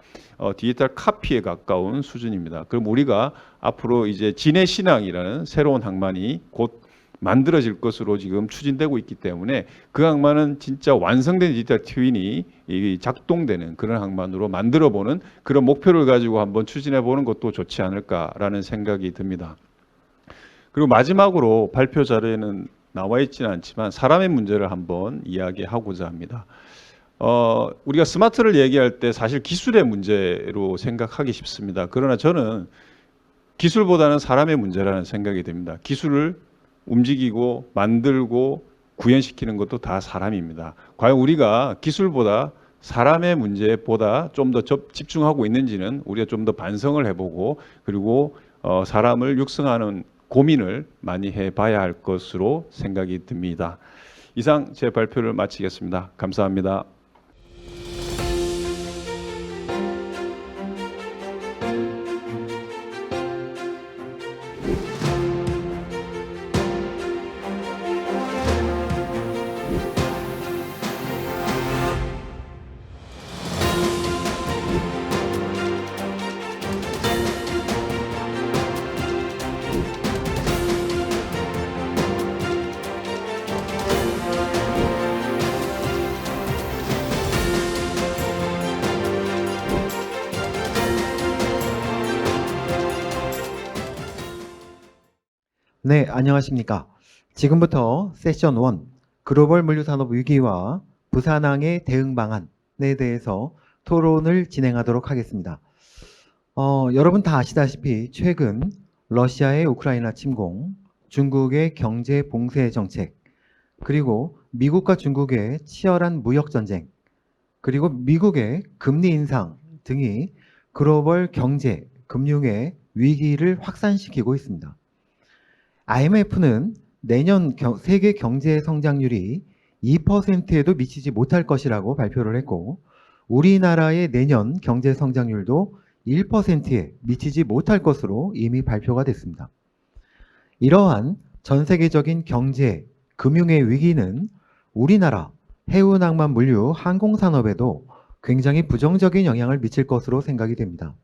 디지털 카피에 가까운 수준입니다. 그럼 우리가 앞으로 이제 진해 신항이라는 새로운 항만이 곧 만들어질 것으로 지금 추진되고 있기 때문에 그 항만은 진짜 완성된 디지털 트윈이 작동되는 그런 항만으로 만들어보는 그런 목표를 가지고 한번 추진해보는 것도 좋지 않을까라는 생각이 듭니다. 그리고 마지막으로 발표 자료에는 나와 있지는 않지만 사람의 문제를 한번 이야기하고자 합니다. 우리가 스마트를 얘기할 때 사실 기술의 문제로 생각하기 쉽습니다. 그러나 저는 기술보다는 사람의 문제라는 생각이 듭니다. 기술을 움직이고 만들고 구현시키는 것도 다 사람입니다. 과연 우리가 기술보다 사람의 문제보다 좀 더 집중하고 있는지는 우리가 좀 더 반성을 해보고 그리고 사람을 육성하는 고민을 많이 해봐야 할 것으로 생각이 듭니다. 이상 제 발표를 마치겠습니다. 감사합니다. 네, 안녕하십니까. 지금부터 세션 1, 글로벌 물류산업 위기와 부산항의 대응 방안에 대해서 토론을 진행하도록 하겠습니다. 여러분 다 아시다시피 최근 러시아의 우크라이나 침공, 중국의 경제 봉쇄 정책, 그리고 미국과 중국의 치열한 무역 전쟁, 그리고 미국의 금리 인상 등이 글로벌 경제, 금융의 위기를 확산시키고 있습니다. IMF는 내년 세계 경제 성장률이 2%에도 미치지 못할 것이라고 발표를 했고, 우리나라의 내년 경제 성장률도 1%에 미치지 못할 것으로 이미 발표가 됐습니다. 이러한 전 세계적인 경제, 금융의 위기는 우리나라 해운항만 물류 항공산업에도 굉장히 부정적인 영향을 미칠 것으로 생각이 됩니다.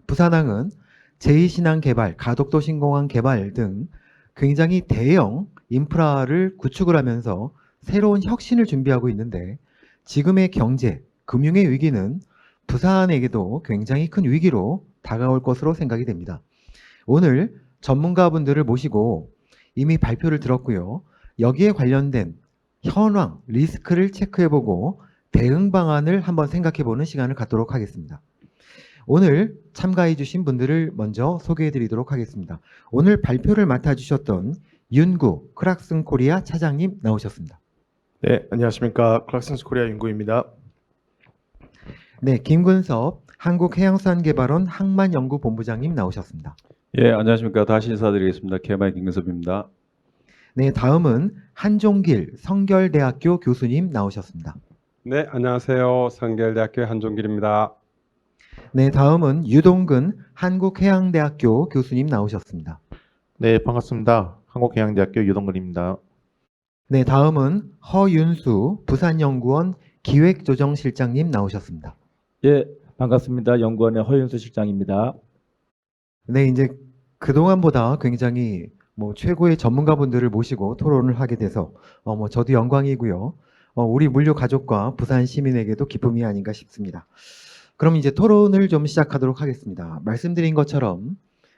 부산항은 제2신항 개발, 가덕도 신공항 개발 등 굉장히 대형 인프라를 구축을 하면서 새로운 혁신을 준비하고 있는데, 지금의 경제, 금융의 위기는 부산에게도 굉장히 큰 위기로 다가올 것으로 생각이 됩니다. 오늘 전문가분들을 모시고 이미 발표를 들었고요. 여기에 관련된 현황, 리스크를 체크해보고 대응 방안을 한번 생각해보는 시간을 갖도록 하겠습니다. 오늘 참가해주신 분들을 먼저 소개해드리도록 하겠습니다. 오늘 발표를 맡아주셨던 윤구 크락슨 코리아 차장님 나오셨습니다. 네, 안녕하십니까. 클락슨스 코리아 윤구입니다. 네, 김근섭 한국해양수산개발원 항만연구본부장님 나오셨습니다. 예, 안녕하십니까. 다시 인사드리겠습니다. KMI 김근섭입니다. 네, 다음은 한종길 성결대학교 교수님 나오셨습니다. 네, 안녕하세요. 성결대학교 한종길입니다. 네, 다음은 유동근 한국해양대학교 교수님 나오셨습니다. 네, 반갑습니다. 한국해양대학교 유동근입니다. 네, 다음은 허윤수 부산연구원 기획조정실장님 나오셨습니다. 예, 반갑습니다. 연구원의 허윤수 실장입니다. 네, 이제 그동안보다 굉장히 최고의 전문가분들을 모시고 토론을 하게 돼서 저도 영광이고요. 우리 물류 가족과 부산 시민에게도 기쁨이 아닌가 싶습니다. 그럼 이제 토론을 좀 시작하도록 하겠습니다. 말씀드린 것처럼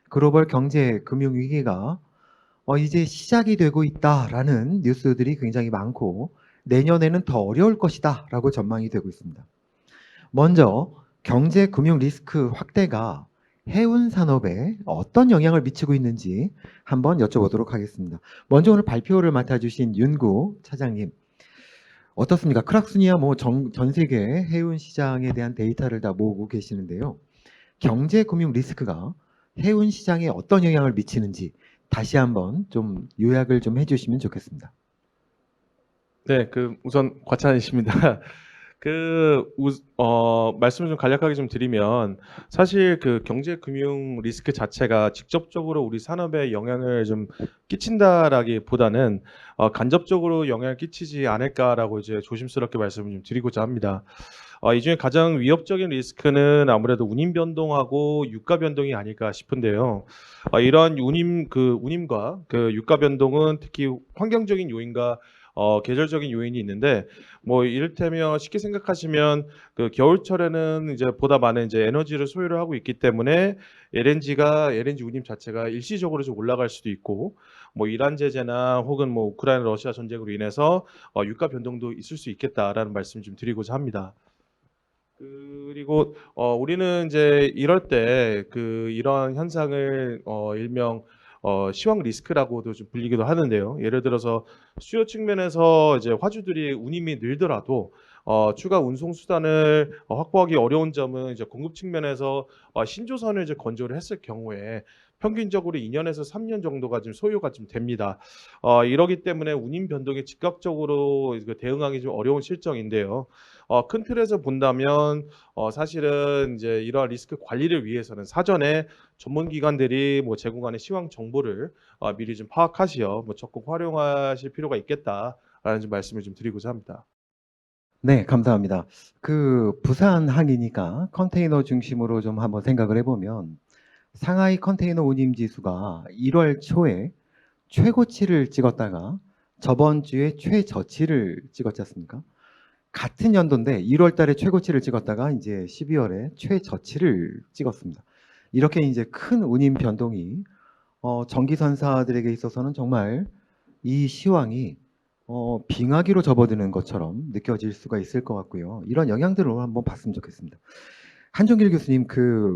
글로벌 경제 금융 위기가 이제 시작이 되고 있다라는 뉴스들이 굉장히 많고, 내년에는 더 어려울 것이다 라고 전망이 되고 있습니다. 먼저 경제 금융 리스크 확대가 해운 산업에 어떤 영향을 미치고 있는지 한번 여쭤보도록 하겠습니다. 먼저 오늘 발표를 맡아주신 윤구 차장님, 어떻습니까? 크락슨이야 전 세계 해운 시장에 대한 데이터를 다 모으고 계시는데요. 경제 금융 리스크가 해운 시장에 어떤 영향을 미치는지 다시 한번 좀 요약을 좀 해주시면 좋겠습니다. 네, 우선 과찬이십니다. 말씀을 좀 간략하게 좀 드리면 사실 경제 금융 리스크 자체가 직접적으로 우리 산업에 영향을 좀 끼친다라기보다는 간접적으로 영향을 끼치지 않을까라고 이제 조심스럽게 말씀을 좀 드리고자 합니다. 이 중에 가장 위협적인 리스크는 아무래도 운임 변동하고 유가 변동이 아닐까 싶은데요. 이러한 운임과 유가 변동은 특히 환경적인 요인과 계절적인 요인이 있는데, 이를테면 쉽게 생각하시면 겨울철에는 이제 보다 많은 이제 에너지를 소요를 하고 있기 때문에 LNG 운임 자체가 일시적으로 좀 올라갈 수도 있고, 이란 제재나 혹은 우크라이나 러시아 전쟁으로 인해서 유가 변동도 있을 수 있겠다라는 말씀 좀 드리고자 합니다. 그리고 우리는 이제 이럴 때 이러한 현상을 일명 시황 리스크라고도 좀 불리기도 하는데요. 예를 들어서 수요 측면에서 이제 화주들이 운임이 늘더라도 추가 운송 수단을 확보하기 어려운 점은 이제 공급 측면에서 신조선을 이제 건조를 했을 경우에 평균적으로 2년에서 3년 정도가 좀 소요가 좀 됩니다. 이러기 때문에 운임 변동에 즉각적으로 대응하기 좀 어려운 실정인데요. 큰 틀에서 본다면 사실은 이제 이러한 리스크 관리를 위해서는 사전에 전문 기관들이 제공하는 시황 정보를 미리 좀 파악하시어 적극 활용하실 필요가 있겠다라는 좀 말씀을 좀 드리고자 합니다. 네, 감사합니다. 부산 항이니까 컨테이너 중심으로 좀 한번 생각을 해보면 상하이 컨테이너 운임 지수가 1월 초에 최고치를 찍었다가 저번 주에 최저치를 찍었지 않습니까? 같은 연도인데 1월 달에 최고치를 찍었다가 이제 12월에 최저치를 찍었습니다. 이렇게 이제 큰 운임 변동이 전기선사들에게 있어서는 정말 이 시황이 빙하기로 접어드는 것처럼 느껴질 수가 있을 것 같고요. 이런 영향들을 한번 봤으면 좋겠습니다. 한종길 교수님,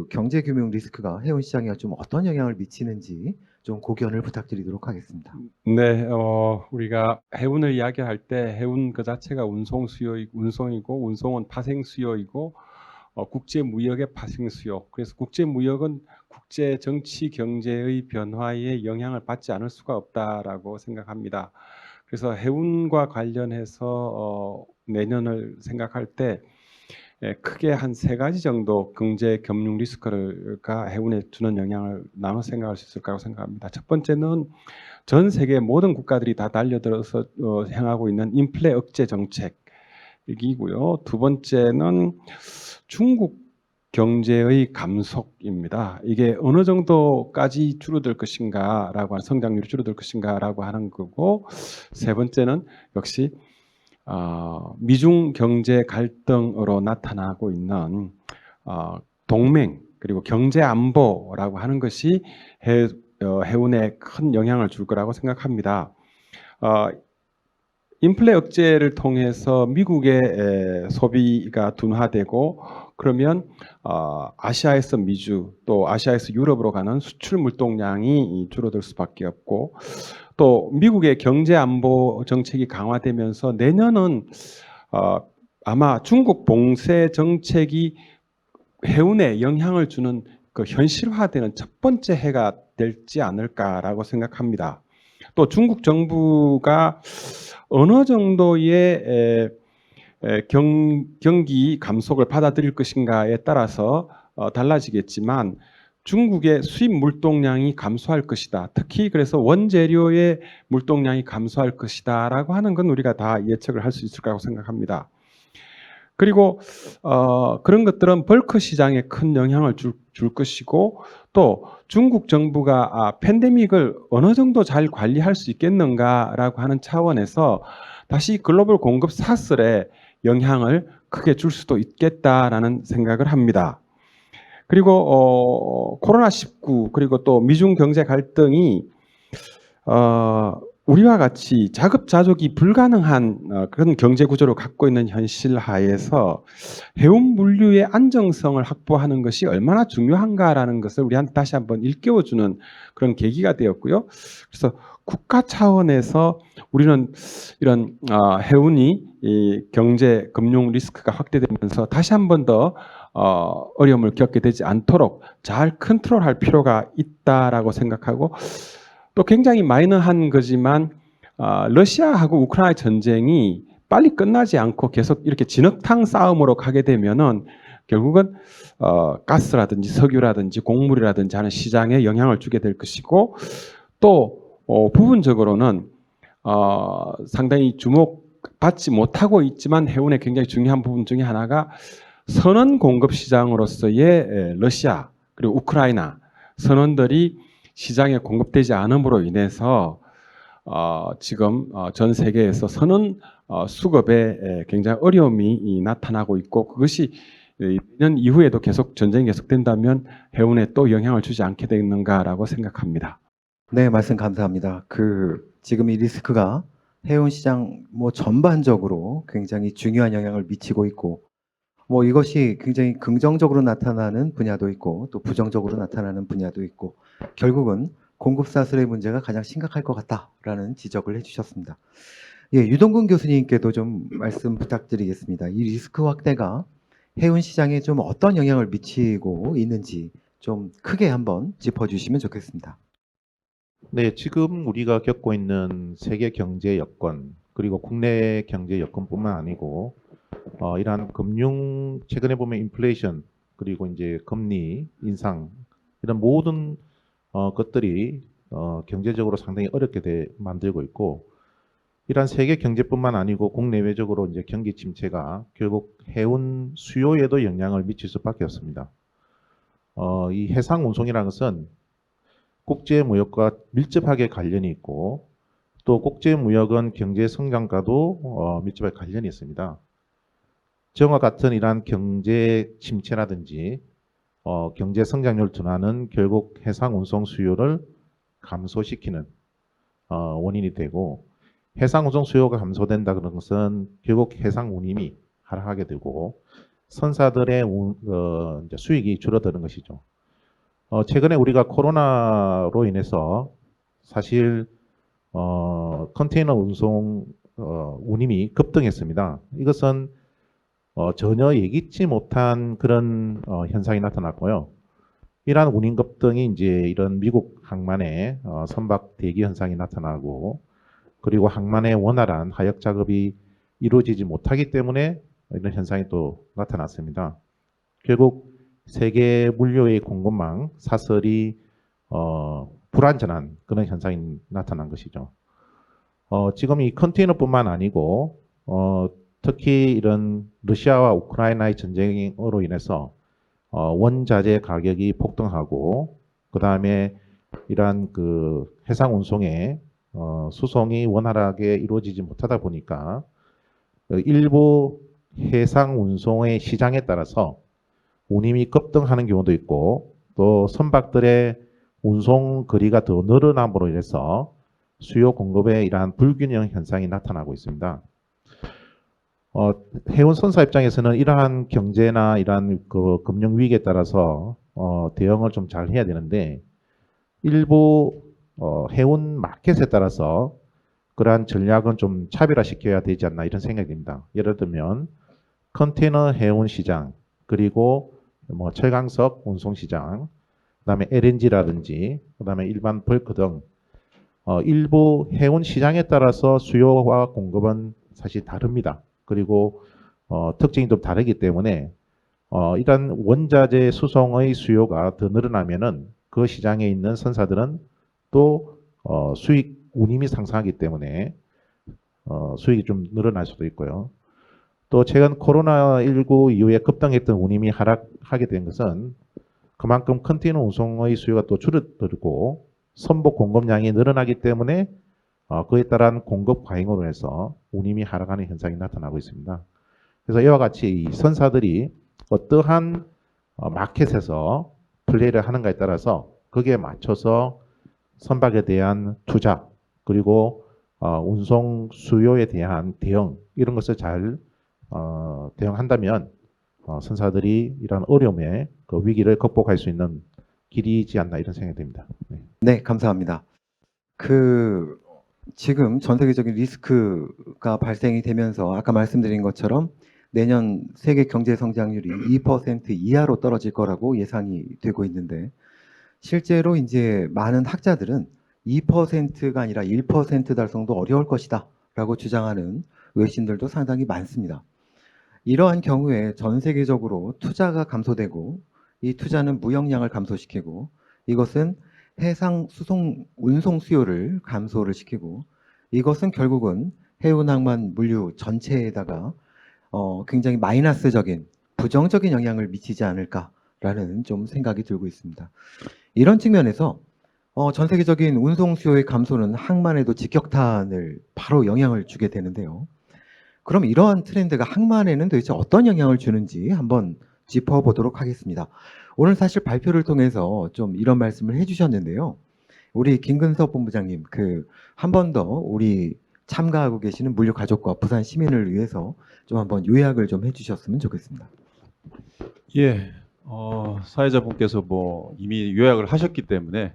경제금융 리스크가 해운 시장에 좀 어떤 영향을 미치는지 좀 고견을 부탁드리도록 하겠습니다. 네, 우리가 해운을 이야기할 때 해운 그 자체가 운송이고 운송은 파생 수요이고 국제 무역의 파생 수요. 그래서 국제 무역은 국제 정치 경제의 변화에 영향을 받지 않을 수가 없다라고 생각합니다. 그래서 해운과 관련해서 내년을 생각할 때 크게 한 3가지 정도 경제 금융 리스크가 해운에 주는 영향을 나눠 생각할 수 있을 거라고 생각합니다. 첫 번째는 전 세계 모든 국가들이 다 달려들어서 행하고 있는 인플레 억제 정책이고요. 두 번째는 중국 경제의 감속입니다. 이게 어느 정도까지 줄어들 것인가라고 하는, 성장률이 줄어들 것인가라고 하는 거고, 세 번째는 역시 미중 경제 갈등으로 나타나고 있는 동맹 그리고 경제 안보라고 하는 것이 해운에 큰 영향을 줄 거라고 생각합니다. 인플레 억제를 통해서 미국의 소비가 둔화되고, 그러면 아시아에서 미주 또 아시아에서 유럽으로 가는 수출 물동량이 줄어들 수밖에 없고, 또 미국의 경제 안보 정책이 강화되면서 내년은 아마 중국 봉쇄 정책이 해운에 영향을 주는 현실화되는 첫 번째 해가 될지 않을까라고 생각합니다. 또 중국 정부가 어느 정도의 경기 감속을 받아들일 것인가에 따라서 달라지겠지만, 중국의 수입 물동량이 감소할 것이다. 특히 그래서 원재료의 물동량이 감소할 것이다라고 하는 건 우리가 다 예측을 할 수 있을 거라고 생각합니다. 그리고 그런 것들은 벌크 시장에 큰 영향을 줄 것이고, 또 중국 정부가 팬데믹을 어느 정도 잘 관리할 수 있겠는가라고 하는 차원에서 다시 글로벌 공급 사슬에 영향을 크게 줄 수도 있겠다라는 생각을 합니다. 그리고 코로나19 그리고 또 미중 경제 갈등이 우리와 같이 자급자족이 불가능한 그런 경제 구조를 갖고 있는 현실 하에서 해운 물류의 안정성을 확보하는 것이 얼마나 중요한가라는 것을 우리한테 다시 한번 일깨워주는 그런 계기가 되었고요. 그래서 국가 차원에서 우리는 이런 해운이 이 경제 금융 리스크가 확대되면서 다시 한 번 더 어려움을 겪게 되지 않도록 잘 컨트롤할 필요가 있다라고 생각하고, 또 굉장히 마이너한 거지만 러시아하고 우크라이나 전쟁이 빨리 끝나지 않고 계속 이렇게 진흙탕 싸움으로 가게 되면은 결국은 가스라든지 석유라든지 곡물이라든지 하는 시장에 영향을 주게 될 것이고, 또 부분적으로는 상당히 주목받지 못하고 있지만 해운의 굉장히 중요한 부분 중에 하나가 선원 공급 시장으로서의 러시아 그리고 우크라이나 선원들이 시장에 공급되지 않음으로 인해서 지금 전 세계에서 선원 수급에 굉장히 어려움이 나타나고 있고, 그것이 년 이후에도 계속 전쟁이 계속된다면 해운에 또 영향을 주지 않게 되는가라고 생각합니다. 네, 말씀 감사합니다. 지금 이 리스크가 해운 시장 전반적으로 굉장히 중요한 영향을 미치고 있고, 이것이 굉장히 긍정적으로 나타나는 분야도 있고, 또 부정적으로 나타나는 분야도 있고, 결국은 공급 사슬의 문제가 가장 심각할 것 같다라는 지적을 해주셨습니다. 예, 유동근 교수님께도 좀 말씀 부탁드리겠습니다. 이 리스크 확대가 해운 시장에 좀 어떤 영향을 미치고 있는지 좀 크게 한번 짚어주시면 좋겠습니다. 네, 지금 우리가 겪고 있는 세계 경제 여건, 그리고 국내 경제 여건뿐만 아니고, 이러한 최근에 보면 인플레이션, 그리고 이제 금리 인상, 이런 모든 것들이 경제적으로 상당히 어렵게 만들고 있고, 이러한 세계 경제뿐만 아니고 국내외적으로 이제 경기 침체가 결국 해운 수요에도 영향을 미칠 수밖에 없습니다. 이 해상 운송이라는 것은 국제 무역과 밀접하게 관련이 있고, 또 국제 무역은 경제 성장과도 밀접하게 관련이 있습니다. 저와 같은 이러한 경제 침체라든지 경제 성장률 둔화는 결국 해상 운송 수요를 감소시키는 원인이 되고, 해상 운송 수요가 감소된다 그런 것은 결국 해상 운임이 하락하게 되고 선사들의 이제 수익이 줄어드는 것이죠. 최근에 우리가 코로나로 인해서 사실 컨테이너 운송 운임이 급등했습니다. 이것은 전혀 예기치 못한 그런 현상이 나타났고요. 이러한 운임 급등이 이제 이런 미국 항만의 선박 대기 현상이 나타나고, 그리고 항만의 원활한 하역 작업이 이루어지지 못하기 때문에 이런 현상이 또 나타났습니다. 결국 세계 물류의 공급망 사슬이 불완전한 그런 현상이 나타난 것이죠. 지금 이 컨테이너뿐만 아니고 특히 이런 러시아와 우크라이나의 전쟁으로 인해서 원자재 가격이 폭등하고, 그 다음에 이러한 해상 운송의 수송이 원활하게 이루어지지 못하다 보니까 일부 해상 운송의 시장에 따라서 운임이 급등하는 경우도 있고, 또 선박들의 운송 거리가 더 늘어남으로 인해서 수요 공급에 이러한 불균형 현상이 나타나고 있습니다. 해운 선사 입장에서는 이러한 경제나 이러한 금융 위기에 따라서 대응을 좀 잘 해야 되는데, 일부 해운 마켓에 따라서 그러한 전략은 좀 차별화시켜야 되지 않나 이런 생각이 듭니다. 예를 들면 컨테이너 해운 시장, 그리고 철강석 운송 시장, 그다음에 LNG라든지 그다음에 일반 벌크 등 일부 해운 시장에 따라서 수요와 공급은 사실 다릅니다. 그리고 특징이 좀 다르기 때문에 이런 원자재 수송의 수요가 더 늘어나면은 그 시장에 있는 선사들은 또 수익 운임이 상승하기 때문에 수익이 좀 늘어날 수도 있고요. 또 최근 코로나19 이후에 급등했던 운임이 하락하게 된 것은 그만큼 컨테이너 운송의 수요가 또 줄어들고 선복 공급량이 늘어나기 때문에 그에 따른 공급 과잉으로 해서 운임이 하락하는 현상이 나타나고 있습니다. 그래서 이와 같이 이 선사들이 어떠한 마켓에서 플레이를 하는가에 따라서 거기에 맞춰서 선박에 대한 투자, 그리고 운송 수요에 대한 대응 이런 것을 잘 대응한다면 선사들이 이런 어려움에 그 위기를 극복할 수 있는 길이지 않나 이런 생각이 듭니다. 네. 네, 감사합니다. 지금 전 세계적인 리스크가 발생이 되면서 아까 말씀드린 것처럼 내년 세계 경제 성장률이 2% 이하로 떨어질 거라고 예상이 되고 있는데 실제로 이제 많은 학자들은 2%가 아니라 1% 달성도 어려울 것이다 라고 주장하는 외신들도 상당히 많습니다. 이러한 경우에 전 세계적으로 투자가 감소되고 이 투자는 무역량을 감소시키고 이것은 해상 수송 운송 수요를 감소를 시키고 이것은 결국은 해운항만 물류 전체에다가 굉장히 마이너스적인 부정적인 영향을 미치지 않을까라는 좀 생각이 들고 있습니다. 이런 측면에서 전 세계적인 운송 수요의 감소는 항만에도 직격탄을 바로 영향을 주게 되는데요. 그럼 이러한 트렌드가 항만에는 도대체 어떤 영향을 주는지 한번 짚어보도록 하겠습니다. 오늘 사실 발표를 통해서 좀 이런 말씀을 해주셨는데요. 우리 김근섭 본부장님, 한 번 더 우리 참가하고 계시는 물류 가족과 부산 시민을 위해서 좀 한번 요약을 좀 해주셨으면 좋겠습니다. 예, 사회자분께서 뭐 이미 요약을 하셨기 때문에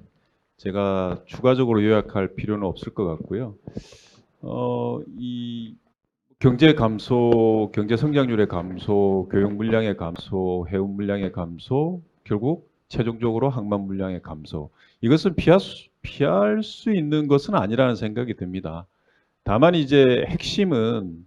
제가 추가적으로 요약할 필요는 없을 것 같고요. 이 경제 감소, 경제 성장률의 감소, 교육 물량의 감소, 해운 물량의 감소, 결국 최종적으로 항만 물량의 감소. 이것은 피할 수 있는 것은 아니라는 생각이 듭니다. 다만 이제 핵심은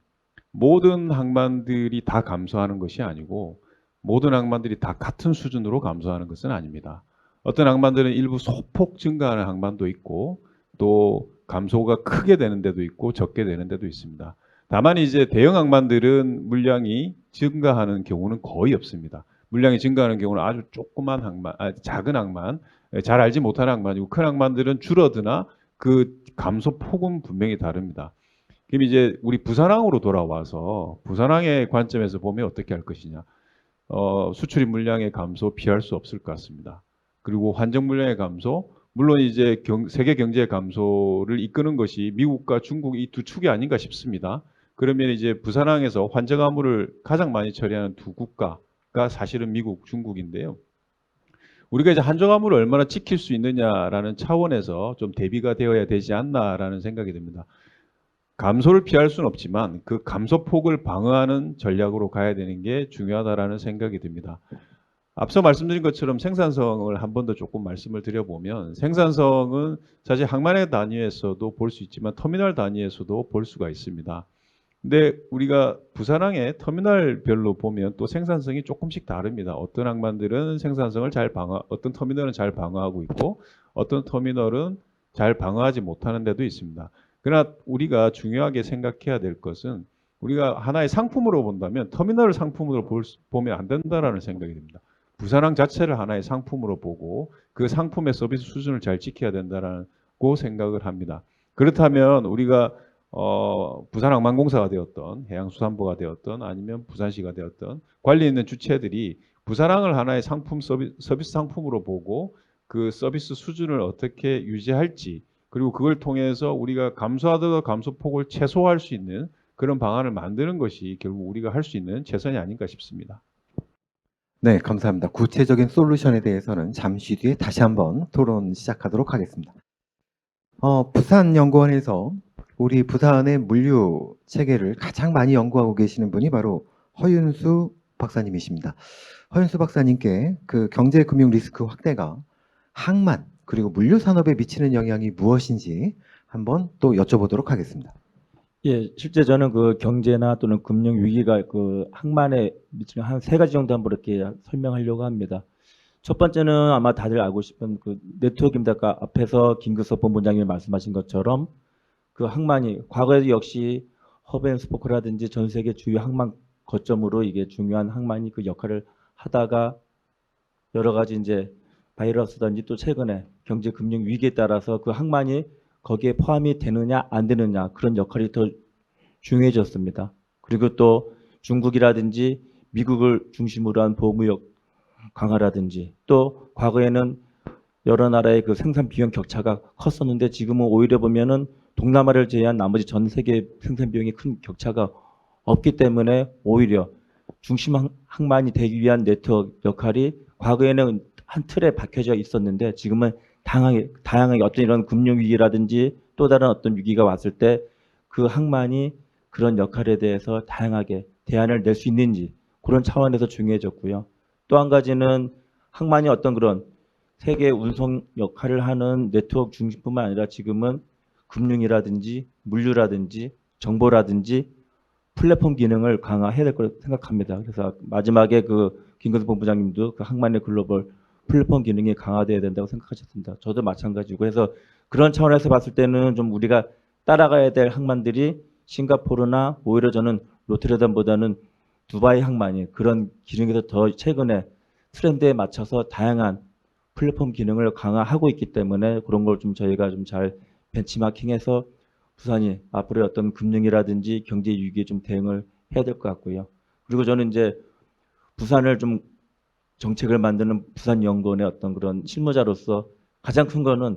모든 항만들이 다 감소하는 것이 아니고 모든 항만들이 다 같은 수준으로 감소하는 것은 아닙니다. 어떤 항만들은 일부 소폭 증가하는 항만도 있고 또 감소가 크게 되는 데도 있고 적게 되는 데도 있습니다. 다만 이제 대형 항만들은 물량이 증가하는 경우는 거의 없습니다. 물량이 증가하는 경우는 아주 조그만 항만, 작은 항만, 잘 알지 못하는 항만이고 큰 항만들은 줄어드나 그 감소 폭은 분명히 다릅니다. 그럼 이제 우리 부산항으로 돌아와서 부산항의 관점에서 보면 어떻게 할 것이냐. 수출입 물량의 감소 피할 수 없을 것 같습니다. 그리고 환정 물량의 감소, 물론 이제 세계 경제 감소를 이끄는 것이 미국과 중국 이 두 축이 아닌가 싶습니다. 그러면 이제 부산항에서 환정 화물을 가장 많이 처리하는 두 국가가 사실은 미국, 중국인데요. 우리가 이제 한정 화물을 얼마나 지킬 수 있느냐라는 차원에서 좀 대비가 되어야 되지 않나라는 생각이 듭니다. 감소를 피할 수는 없지만 그 감소폭을 방어하는 전략으로 가야 되는 게 중요하다라는 생각이 듭니다. 앞서 말씀드린 것처럼 생산성을 한 번 더 조금 말씀을 드려보면 생산성은 사실 항만의 단위에서도 볼 수 있지만 터미널 단위에서도 볼 수가 있습니다. 근데 우리가 부산항의 터미널별로 보면 또 생산성이 조금씩 다릅니다. 어떤 항만들은 생산성을 어떤 터미널은 잘 방어하고 있고 어떤 터미널은 잘 방어하지 못하는 데도 있습니다. 그러나 우리가 중요하게 생각해야 될 것은 우리가 하나의 상품으로 본다면 터미널을 상품으로 보면 안 된다라는 생각이 듭니다. 부산항 자체를 하나의 상품으로 보고 그 상품의 서비스 수준을 잘 지켜야 된다라고 생각을 합니다. 그렇다면 우리가 부산항만공사가 되었던 해양수산부가 되었던 아니면 부산시가 되었던 관리 있는 주체들이 부산항을 하나의 상품 서비스 상품으로 보고 그 서비스 수준을 어떻게 유지할지 그리고 그걸 통해서 우리가 감소하더라도 감소폭을 최소화할 수 있는 그런 방안을 만드는 것이 결국 우리가 할 수 있는 최선이 아닌가 싶습니다. 네, 감사합니다. 구체적인 솔루션에 대해서는 잠시 뒤에 다시 한번 토론 시작하도록 하겠습니다. 부산연구원에서 우리 부산의 물류 체계를 가장 많이 연구하고 계시는 분이 바로 허윤수 박사님이십니다. 허윤수 박사님께 그 경제금융 리스크 확대가 항만 그리고 물류 산업에 미치는 영향이 무엇인지 한번 또 여쭤보도록 하겠습니다. 예, 실제 저는 그 경제나 또는 금융 위기가 그 항만에 미치는 한 세 가지 정도 한번 이렇게 설명하려고 합니다. 첫 번째는 아마 다들 알고 싶은 그 네트워크입니다. 아까 앞에서 김근섭 본부장님이 말씀하신 것처럼 그 항만이 과거에도 역시 허브앤스포크라든지 전 세계 주요 항만 거점으로 이게 중요한 항만이 그 역할을 하다가 여러 가지 이제 바이러스든지 또 최근에 경제 금융 위기에 따라서 그 항만이 거기에 포함이 되느냐 안 되느냐 그런 역할이 더 중요해졌습니다. 그리고 또 중국이라든지 미국을 중심으로 한 보호무역 강화라든지 또 과거에는 여러 나라의 그 생산 비용 격차가 컸었는데 지금은 오히려 보면은 동남아를 제외한 나머지 전 세계 생산 비용이 큰 격차가 없기 때문에 오히려 중심 항만이 되기 위한 네트워크 역할이 과거에는 한 틀에 박혀져 있었는데 지금은 다양하게 어떤 이런 금융 위기라든지 또 다른 어떤 위기가 왔을 때 그 항만이 그런 역할에 대해서 다양하게 대안을 낼 수 있는지 그런 차원에서 중요해졌고요. 또 한 가지는 항만이 어떤 그런 세계 운송 역할을 하는 네트워크 중심뿐만 아니라 지금은 금융이라든지 물류라든지 정보라든지 플랫폼 기능을 강화해야 될 거라고 생각합니다. 그래서 마지막에 그 김근수 본부장님도 그 항만의 글로벌 플랫폼 기능이 강화돼야 된다고 생각하셨습니다. 저도 마찬가지고 해서 그런 차원에서 봤을 때는 좀 우리가 따라가야 될 항만들이 싱가포르나 오히려 저는 로테르담보다는 두바이 항만이 그런 기능에서 더 최근에 트렌드에 맞춰서 다양한 플랫폼 기능을 강화하고 있기 때문에 그런 걸 좀 저희가 좀 잘 벤치마킹해서 부산이 앞으로의 어떤 금융이라든지 경제 위기에 좀 대응을 해야 될 것 같고요. 그리고 저는 이제 부산을 좀 정책을 만드는 부산연구원의 어떤 그런 실무자로서 가장 큰 거는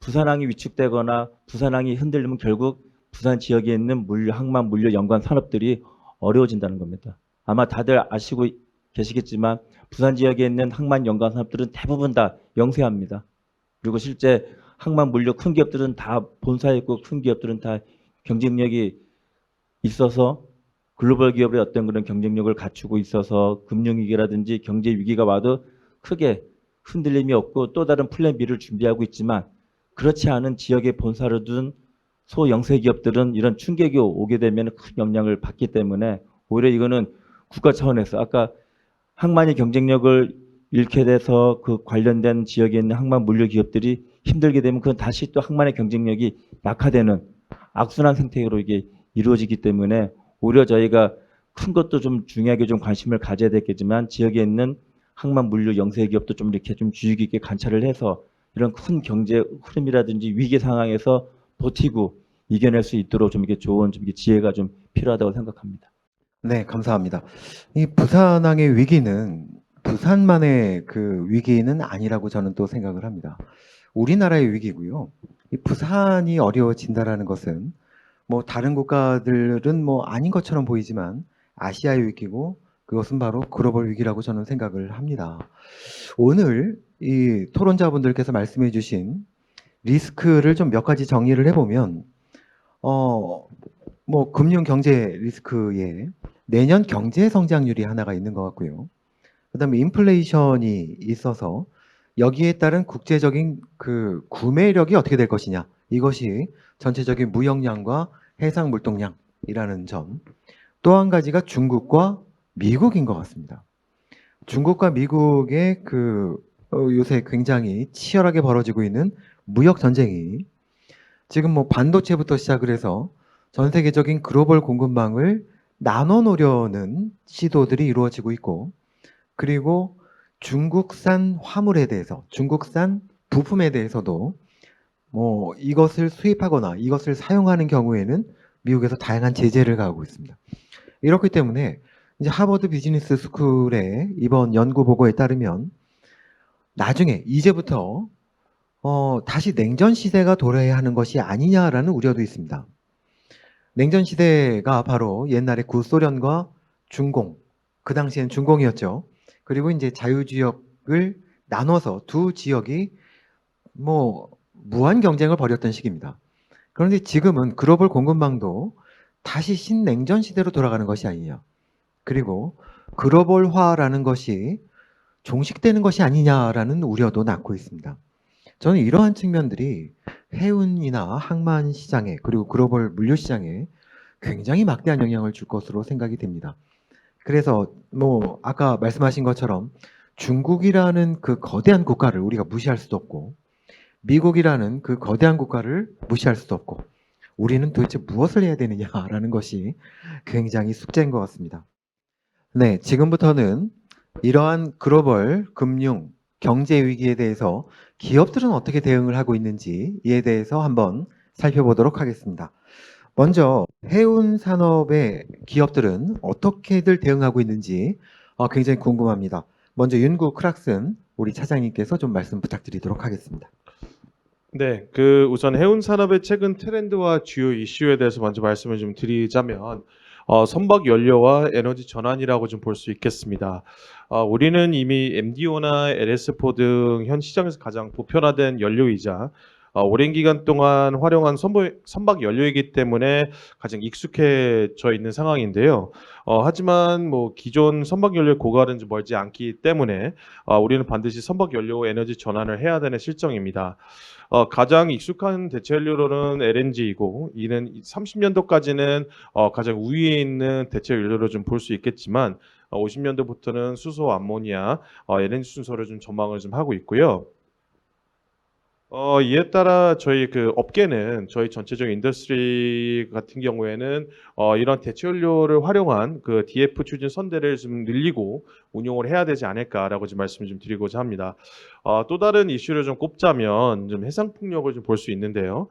부산항이 위축되거나 부산항이 흔들리면 결국 부산 지역에 있는 물류, 항만, 물류 연관 산업들이 어려워진다는 겁니다. 아마 다들 아시고 계시겠지만 부산 지역에 있는 항만 연관 산업들은 대부분 다 영세합니다. 그리고 실제 항만 물류 큰 기업들은 다 본사에 있고 큰 기업들은 다 경쟁력이 있어서 글로벌 기업의 어떤 그런 경쟁력을 갖추고 있어서 금융위기라든지 경제위기가 와도 크게 흔들림이 없고 또 다른 플랜 B를 준비하고 있지만 그렇지 않은 지역의 본사를 둔 소영세 기업들은 이런 충격이 오게 되면 큰 영향을 받기 때문에 오히려 이거는 국가 차원에서 아까 항만이 경쟁력을 잃게 돼서 그 관련된 지역에 있는 항만 물류 기업들이 힘들게 되면 그건 다시 또 항만의 경쟁력이 약화되는 악순환 생태계로 이게 이루어지기 때문에 오히려 저희가 큰 것도 좀 중요하게 좀 관심을 가져야 되겠지만 지역에 있는 항만 물류 영세 기업도 좀 이렇게 좀 주의 깊게 관찰을 해서 이런 큰 경제 흐름이라든지 위기 상황에서 버티고 이겨낼 수 있도록 좀 이게 좋은 좀 이게 지혜가 좀 필요하다고 생각합니다. 네, 감사합니다. 이 부산항의 위기는 부산만의 그 위기는 아니라고 저는 또 생각을 합니다. 우리나라의 위기고요. 이 부산이 어려워진다라는 것은 뭐 다른 국가들은 뭐 아닌 것처럼 보이지만 아시아의 위기고 그것은 바로 글로벌 위기라고 저는 생각을 합니다. 오늘 이 토론자분들께서 말씀해 주신 리스크를 좀 몇 가지 정리를 해보면 뭐 금융 경제 리스크에 내년 경제 성장률이 하나가 있는 것 같고요. 그다음에 인플레이션이 있어서 여기에 따른 국제적인 그 구매력이 어떻게 될 것이냐. 이것이 전체적인 무역량과 해상 물동량이라는 점. 또 한 가지가 중국과 미국인 것 같습니다. 중국과 미국의 요새 굉장히 치열하게 벌어지고 있는 무역 전쟁이 지금 뭐 반도체부터 시작을 해서 전 세계적인 글로벌 공급망을 나눠 놓으려는 시도들이 이루어지고 있고 그리고 중국산 화물에 대해서 중국산 부품에 대해서도 뭐 이것을 수입하거나 이것을 사용하는 경우에는 미국에서 다양한 제재를 가하고 있습니다. 이렇기 때문에 이제 하버드 비즈니스 스쿨의 이번 연구 보고에 따르면 나중에 이제부터 다시 냉전 시대가 돌아야 하는 것이 아니냐라는 우려도 있습니다. 냉전 시대가 바로 옛날에 구소련과 중공, 그 당시엔 중공이었죠. 그리고 이제 자유지역을 나눠서 두 지역이 뭐 무한 경쟁을 벌였던 시기입니다. 그런데 지금은 글로벌 공급망도 다시 신냉전 시대로 돌아가는 것이 아니냐. 그리고 글로벌화라는 것이 종식되는 것이 아니냐라는 우려도 낳고 있습니다. 저는 이러한 측면들이 해운이나 항만 시장에 그리고 글로벌 물류 시장에 굉장히 막대한 영향을 줄 것으로 생각이 됩니다. 그래서 뭐 아까 말씀하신 것처럼 중국이라는 그 거대한 국가를 우리가 무시할 수도 없고 미국이라는 그 거대한 국가를 무시할 수도 없고 우리는 도대체 무엇을 해야 되느냐라는 것이 굉장히 숙제인 것 같습니다. 네, 지금부터는 이러한 글로벌 금융 경제 위기에 대해서 기업들은 어떻게 대응을 하고 있는지에 대해서 한번 살펴보도록 하겠습니다. 먼저 해운 산업의 기업들은 어떻게들 대응하고 있는지 굉장히 궁금합니다. 먼저 윤구 크락슨 우리 차장님께서 좀 말씀 부탁드리도록 하겠습니다. 네, 우선 해운 산업의 최근 트렌드와 주요 이슈에 대해서 먼저 말씀을 좀 드리자면 선박 연료와 에너지 전환이라고 좀 볼 수 있겠습니다. 우리는 이미 MDO나 LS4 등 현 시장에서 가장 보편화된 연료이자 오랜 기간 동안 활용한 선박 연료이기 때문에 가장 익숙해져 있는 상황인데요. 하지만 뭐 기존 선박 연료의 고갈은 좀 멀지 않기 때문에 우리는 반드시 선박 연료 에너지 전환을 해야 되는 실정입니다. 가장 익숙한 대체 연료로는 LNG이고 이는 30년도까지는 가장 우위에 있는 대체 연료로 좀 볼 수 있겠지만 50년도부터는 수소, 암모니아, LNG 순서를 좀 전망을 좀 하고 있고요. 이에 따라 저희 업계는 저희 전체적인 인더스트리 같은 경우에는 이런 대체 연료를 활용한 DF 추진 선대를 좀 늘리고 운용을 해야 되지 않을까라고 좀 말씀을 좀 드리고자 합니다. 또 다른 이슈를 좀 꼽자면 좀 해상 풍력을 좀 볼 수 있는데요.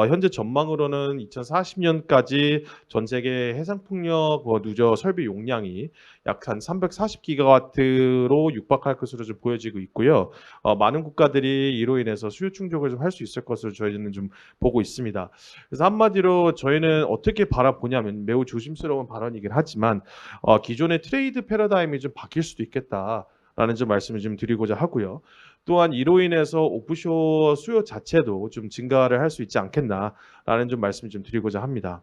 현재 전망으로는 2040년까지 전 세계 해상 풍력 누저 설비 용량이 약 한 340기가와트로 육박할 것으로 좀 보여지고 있고요. 많은 국가들이 이로 인해서 수요 충족을 좀 할 수 있을 것으로 저희는 좀 보고 있습니다. 그래서 한마디로 저희는 어떻게 바라보냐면 매우 조심스러운 발언이긴 하지만 기존의 트레이드 패러다임이 좀 바뀔 수도 있겠다라는 좀 말씀을 좀 드리고자 하고요. 또한 이로 인해서 오프쇼어 수요 자체도 좀 증가를 할 수 있지 않겠나라는 좀 말씀을 좀 드리고자 합니다.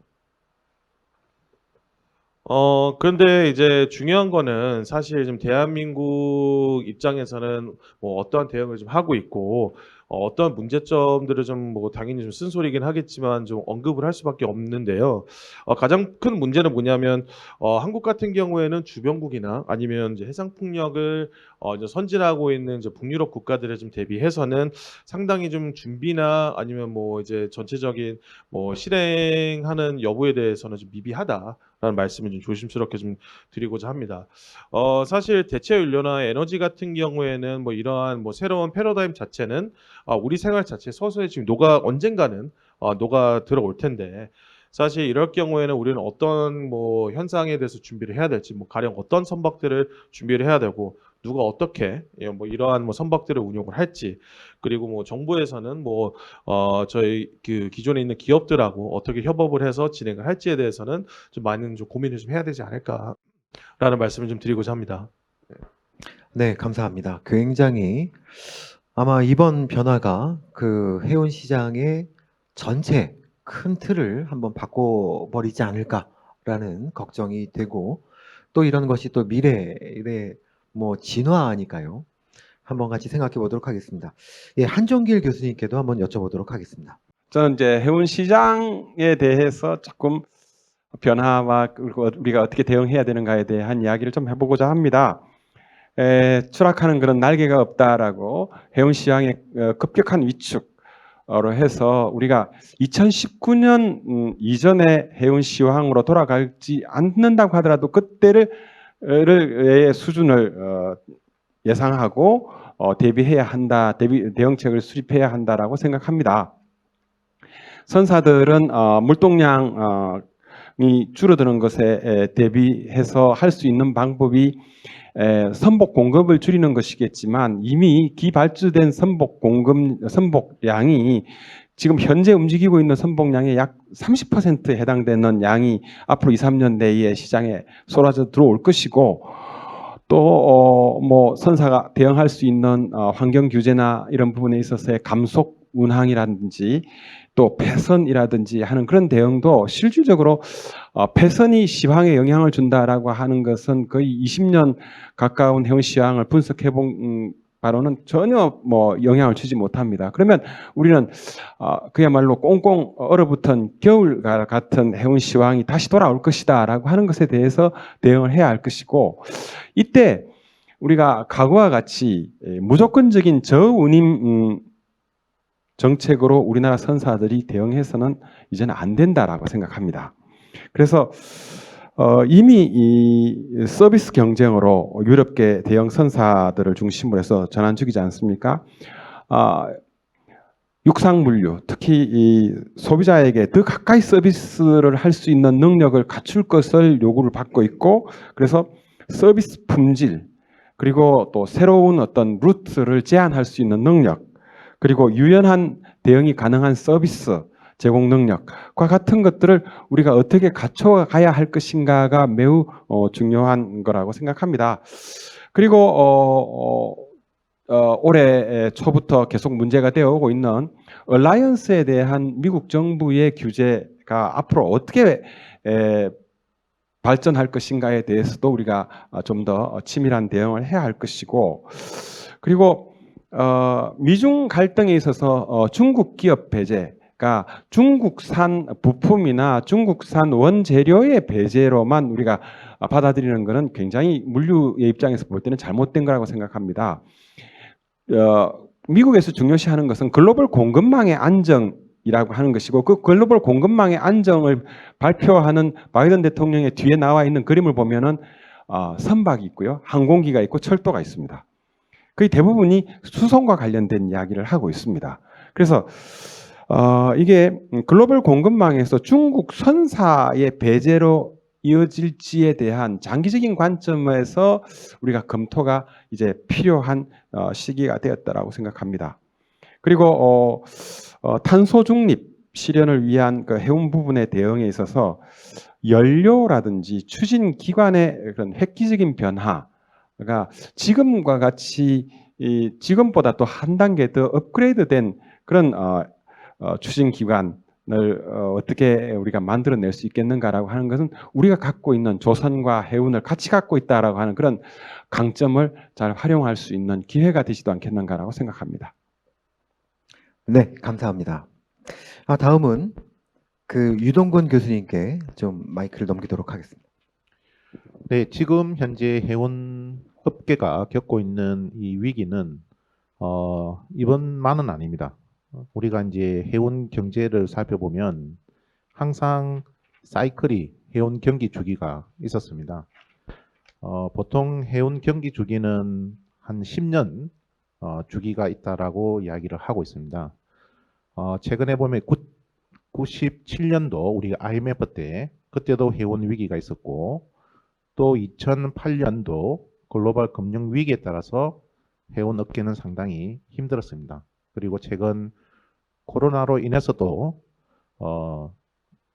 그런데 이제 중요한 거는 사실 좀 대한민국 입장에서는 뭐 어떠한 대응을 좀 하고 있고 어떤 문제점들을 좀 뭐 당연히 좀 쓴소리긴 하겠지만 좀 언급을 할 수밖에 없는데요. 가장 큰 문제는 뭐냐면 한국 같은 경우에는 주변국이나 아니면 이제 해상 풍력을 이제 선진하고 있는 이제 북유럽 국가들에 좀 대비해서는 상당히 좀 준비나 아니면 뭐 이제 전체적인 뭐 실행하는 여부에 대해서는 좀 미비하다라는 말씀을 좀 조심스럽게 좀 드리고자 합니다. 사실 대체 연료나 에너지 같은 경우에는 뭐 이러한 뭐 새로운 패러다임 자체는 우리 생활 자체 서서히 지금 언젠가는 녹아 들어올 텐데 사실 이럴 경우에는 우리는 어떤 뭐 현상에 대해서 준비를 해야 될지 뭐 가령 어떤 선박들을 준비를 해야 되고 누가 어떻게 뭐 이러한 뭐 선박들을 운용을 할지 그리고 뭐 정부에서는 뭐 저희 기존에 있는 기업들하고 어떻게 협업을 해서 진행을 할지에 대해서는 좀 많은 좀 고민을 좀 해야 되지 않을까라는 말씀을 좀 드리고자 합니다. 네, 감사합니다. 굉장히 아마 이번 변화가 해운 시장의 전체 큰 틀을 한번 바꿔버리지 않을까라는 걱정이 되고 또 이런 것이 또 미래의 뭐 진화니까요. 한번 같이 생각해 보도록 하겠습니다. 예, 한종길 교수님께도 한번 여쭤보도록 하겠습니다. 저는 이제 해운 시장에 대해서 조금 변화와 그리고 우리가 어떻게 대응해야 되는가에 대한 이야기를 좀 해보고자 합니다. 추락하는 그런 날개가 없다라고 해운 시장의 급격한 위축으로 해서 우리가 2019년 이전에 해운 시황으로 돌아가지 않는다고 하더라도 그때를 수준을 예상하고 대비해야 한다, 대응책을 수립해야 한다라고 생각합니다. 선사들은 물동량이 줄어드는 것에 대비해서 할 수 있는 방법이 선복 공급을 줄이는 것이겠지만 이미 기발주된 선복량이 지금 현재 움직이고 있는 선복량의 약 30%에 해당되는 양이 앞으로 2, 3년 내에 시장에 쏟아져 들어올 것이고 또 뭐 선사가 대응할 수 있는 환경 규제나 이런 부분에 있어서의 감속 운항이라든지 또 폐선이라든지 하는 그런 대응도 실질적으로 폐선이 시황에 영향을 준다라고 하는 것은 거의 20년 가까운 해운 시황을 분석해 본 바로는 전혀 뭐 영향을 주지 못합니다. 그러면 우리는 그야말로 꽁꽁 얼어붙은 겨울 같은 해운 시황이 다시 돌아올 것이다라고 하는 것에 대해서 대응을 해야 할 것이고 이때 우리가 과거와 같이 무조건적인 저운임 정책으로 우리나라 선사들이 대응해서는 이제는 안 된다라고 생각합니다. 그래서 이미 이 서비스 경쟁으로 유럽계 대형 선사들을 중심으로 해서 전환중이지 않습니까? 육상물류, 특히 이 소비자에게 더 가까이 서비스를 할 수 있는 능력을 갖출 것을 요구를 받고 있고 그래서 서비스 품질 그리고 또 새로운 어떤 루트를 제한할 수 있는 능력 그리고 유연한 대응이 가능한 서비스 제공 능력과 같은 것들을 우리가 어떻게 갖춰가야 할 것인가가 매우 중요한 거라고 생각합니다. 그리고 올해 초부터 계속 문제가 되어 오고 있는 얼라이언스에 대한 미국 정부의 규제가 앞으로 어떻게 발전할 것인가에 대해서도 우리가 좀 더 치밀한 대응을 해야 할 것이고, 그리고 미중 갈등에 있어서 중국 기업 배제가 중국산 부품이나 중국산 원재료의 배제로만 우리가 받아들이는 것은 굉장히 물류의 입장에서 볼 때는 잘못된 거라고 생각합니다. 미국에서 중요시하는 것은 글로벌 공급망의 안정이라고 하는 것이고, 그 글로벌 공급망의 안정을 발표하는 바이든 대통령의 뒤에 나와 있는 그림을 보면은 선박이 있고요, 항공기가 있고 철도가 있습니다. 거의 대부분이 수송과 관련된 이야기를 하고 있습니다. 그래서 이게 글로벌 공급망에서 중국 선사의 배제로 이어질지에 대한 장기적인 관점에서 우리가 검토가 이제 필요한 시기가 되었다라고 생각합니다. 그리고 탄소 중립 실현을 위한 그 해운 부분의 대응에 있어서 연료라든지 추진 기관의 그런 획기적인 변화가 지금과 같이 지금보다 또 한 단계 더 업그레이드된 그런 추진 기관을 어떻게 우리가 만들어낼 수 있겠는가라고 하는 것은 우리가 갖고 있는 조선과 해운을 같이 갖고 있다라고 하는 그런 강점을 잘 활용할 수 있는 기회가 되지도 않겠는가라고 생각합니다. 네, 감사합니다. 다음은 그 유동근 교수님께 좀 마이크를 넘기도록 하겠습니다. 네, 지금 현재 해운 업계가 겪고 있는 이 위기는 이번만은 아닙니다. 우리가 이제 해운 경제를 살펴보면 항상 사이클이 해운 경기 주기가 있었습니다. 보통 해운 경기 주기는 한 10년 주기가 있다라고 이야기를 하고 있습니다. 최근에 보면 97년도 우리가 IMF 때 그때도 해운 위기가 있었고, 또 2008년도 글로벌 금융 위기에 따라서 해운 업계는 상당히 힘들었습니다. 그리고 최근 코로나로 인해서도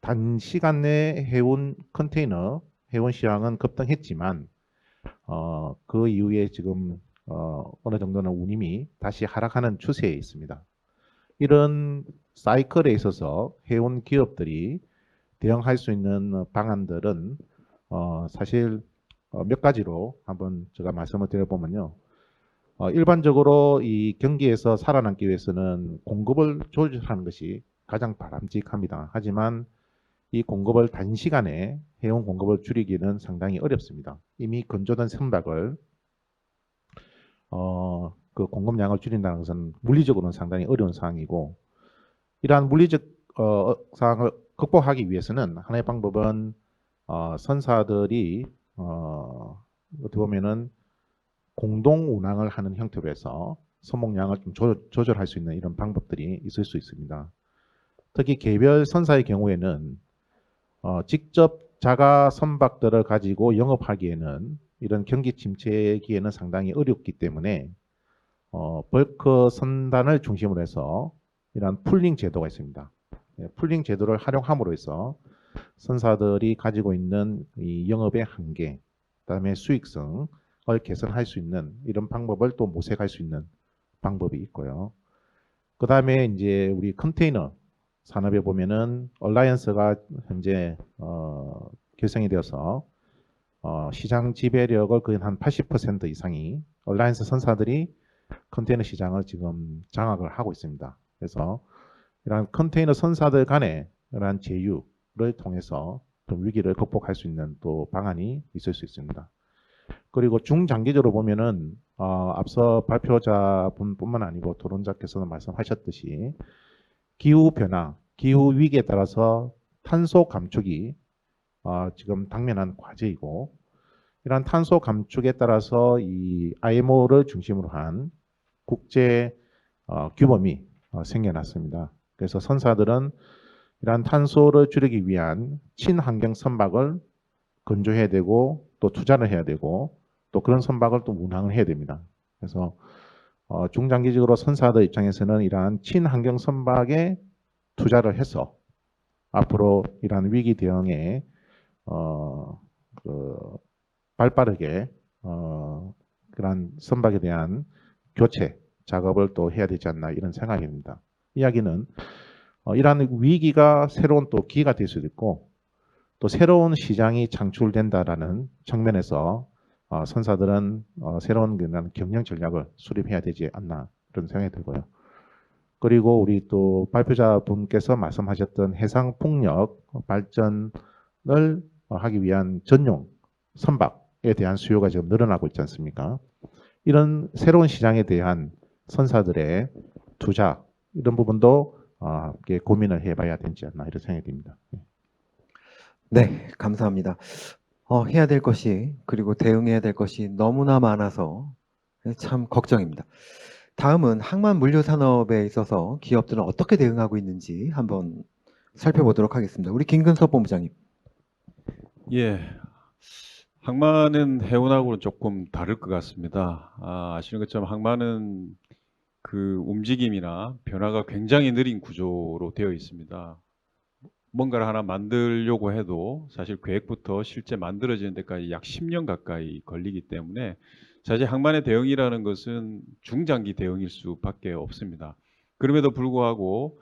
단시간 내에 해운 컨테이너 해운 시황은 급등했지만 그 이후에 지금 어느 정도는 운임이 다시 하락하는 추세에 있습니다. 이런 사이클에 있어서 해운 기업들이 대응할 수 있는 방안들은 사실 몇 가지로 한번 제가 말씀을 드려보면요. 일반적으로 이 경기에서 살아남기 위해서는 공급을 조절하는 것이 가장 바람직합니다. 하지만 이 공급을 단시간에 해운 공급을 줄이기는 상당히 어렵습니다. 이미 건조된 선박을 그 공급량을 줄인다는 것은 물리적으로는 상당히 어려운 상황이고, 이러한 물리적 상황을 극복하기 위해서는 하나의 방법은 선사들이 어떻게 보면은 공동 운항을 하는 형태로 해서 선목량을 좀 조절할 수 있는 이런 방법들이 있을 수 있습니다. 특히 개별 선사의 경우에는 직접 자가 선박들을 가지고 영업하기에는 이런 경기 침체기에는 상당히 어렵기 때문에 벌크 선단을 중심으로 해서 이런 풀링 제도가 있습니다. 풀링 제도를 활용함으로 해서 선사들이 가지고 있는 이 영업의 한계, 그다음에 수익성을 개선할 수 있는 이런 방법을 또 모색할 수 있는 방법이 있고요. 그다음에 이제 우리 컨테이너 산업에 보면은 얼라이언스가 현재 결성이 되어서 시장 지배력을 거의 한 80% 이상이 얼라이언스 선사들이 컨테이너 시장을 지금 장악을 하고 있습니다. 그래서 이런 컨테이너 선사들 간의 이러한 제휴를 통해서 좀 위기를 극복할 수 있는 또 방안이 있을 수 있습니다. 그리고 중장기적으로 보면은 앞서 발표자분뿐만 아니고 토론자께서는 말씀하셨듯이 기후 변화, 기후 위기에 따라서 탄소 감축이 지금 당면한 과제이고, 이러한 탄소 감축에 따라서 이 IMO를 중심으로 한 국제 규범이 생겨났습니다. 그래서 선사들은 이러한 탄소를 줄이기 위한 친환경 선박을 건조해야 되고 또 투자를 해야 되고 또 그런 선박을 또 운항을 해야 됩니다. 그래서 중장기적으로 선사들 입장에서는 이러한 친환경 선박에 투자를 해서 앞으로 이러한 위기 대응에 발빠르게 그런 선박에 대한 교체 작업을 또 해야 되지 않나 이런 생각이 듭니다. 이야기는 이러한 위기가 새로운 또 기회가 될 수도 있고 또 새로운 시장이 창출된다라는 측면에서 선사들은 새로운 그런 경영 전략을 수립해야 되지 않나 그런 생각이 들고요. 그리고 우리 또 발표자 분께서 말씀하셨던 해상 풍력 발전을 하기 위한 전용 선박에 대한 수요가 지금 늘어나고 있지 않습니까? 이런 새로운 시장에 대한 선사들의 투자 이런 부분도 함께 고민을 해봐야 되지 않나 이런 생각이 듭니다. 네, 감사합니다. 해야 될 것이 그리고 대응해야 될 것이 너무나 많아서 참 걱정입니다. 다음은 항만 물류 산업에 있어서 기업들은 어떻게 대응하고 있는지 한번 살펴보도록 하겠습니다. 우리 김근섭 본부장님. 예, 항만은 해운하고는 조금 다를 것 같습니다. 아시는 것처럼 항만은 그 움직임이나 변화가 굉장히 느린 구조로 되어 있습니다. 뭔가를 하나 만들려고 해도 사실 계획부터 실제 만들어지는 데까지 약 10년 가까이 걸리기 때문에 사실 항만의 대응이라는 것은 중장기 대응일 수밖에 없습니다. 그럼에도 불구하고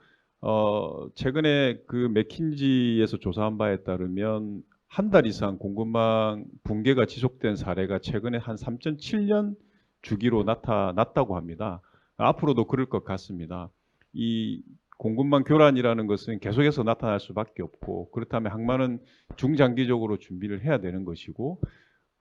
최근에 그 맥킨지에서 조사한 바에 따르면 한 달 이상 공급망 붕괴가 지속된 사례가 최근에 한 3.7년 주기로 나타났다고 합니다. 앞으로도 그럴 것 같습니다. 이 공급망 교란이라는 것은 계속해서 나타날 수밖에 없고 그렇다면 항만은 중장기적으로 준비를 해야 되는 것이고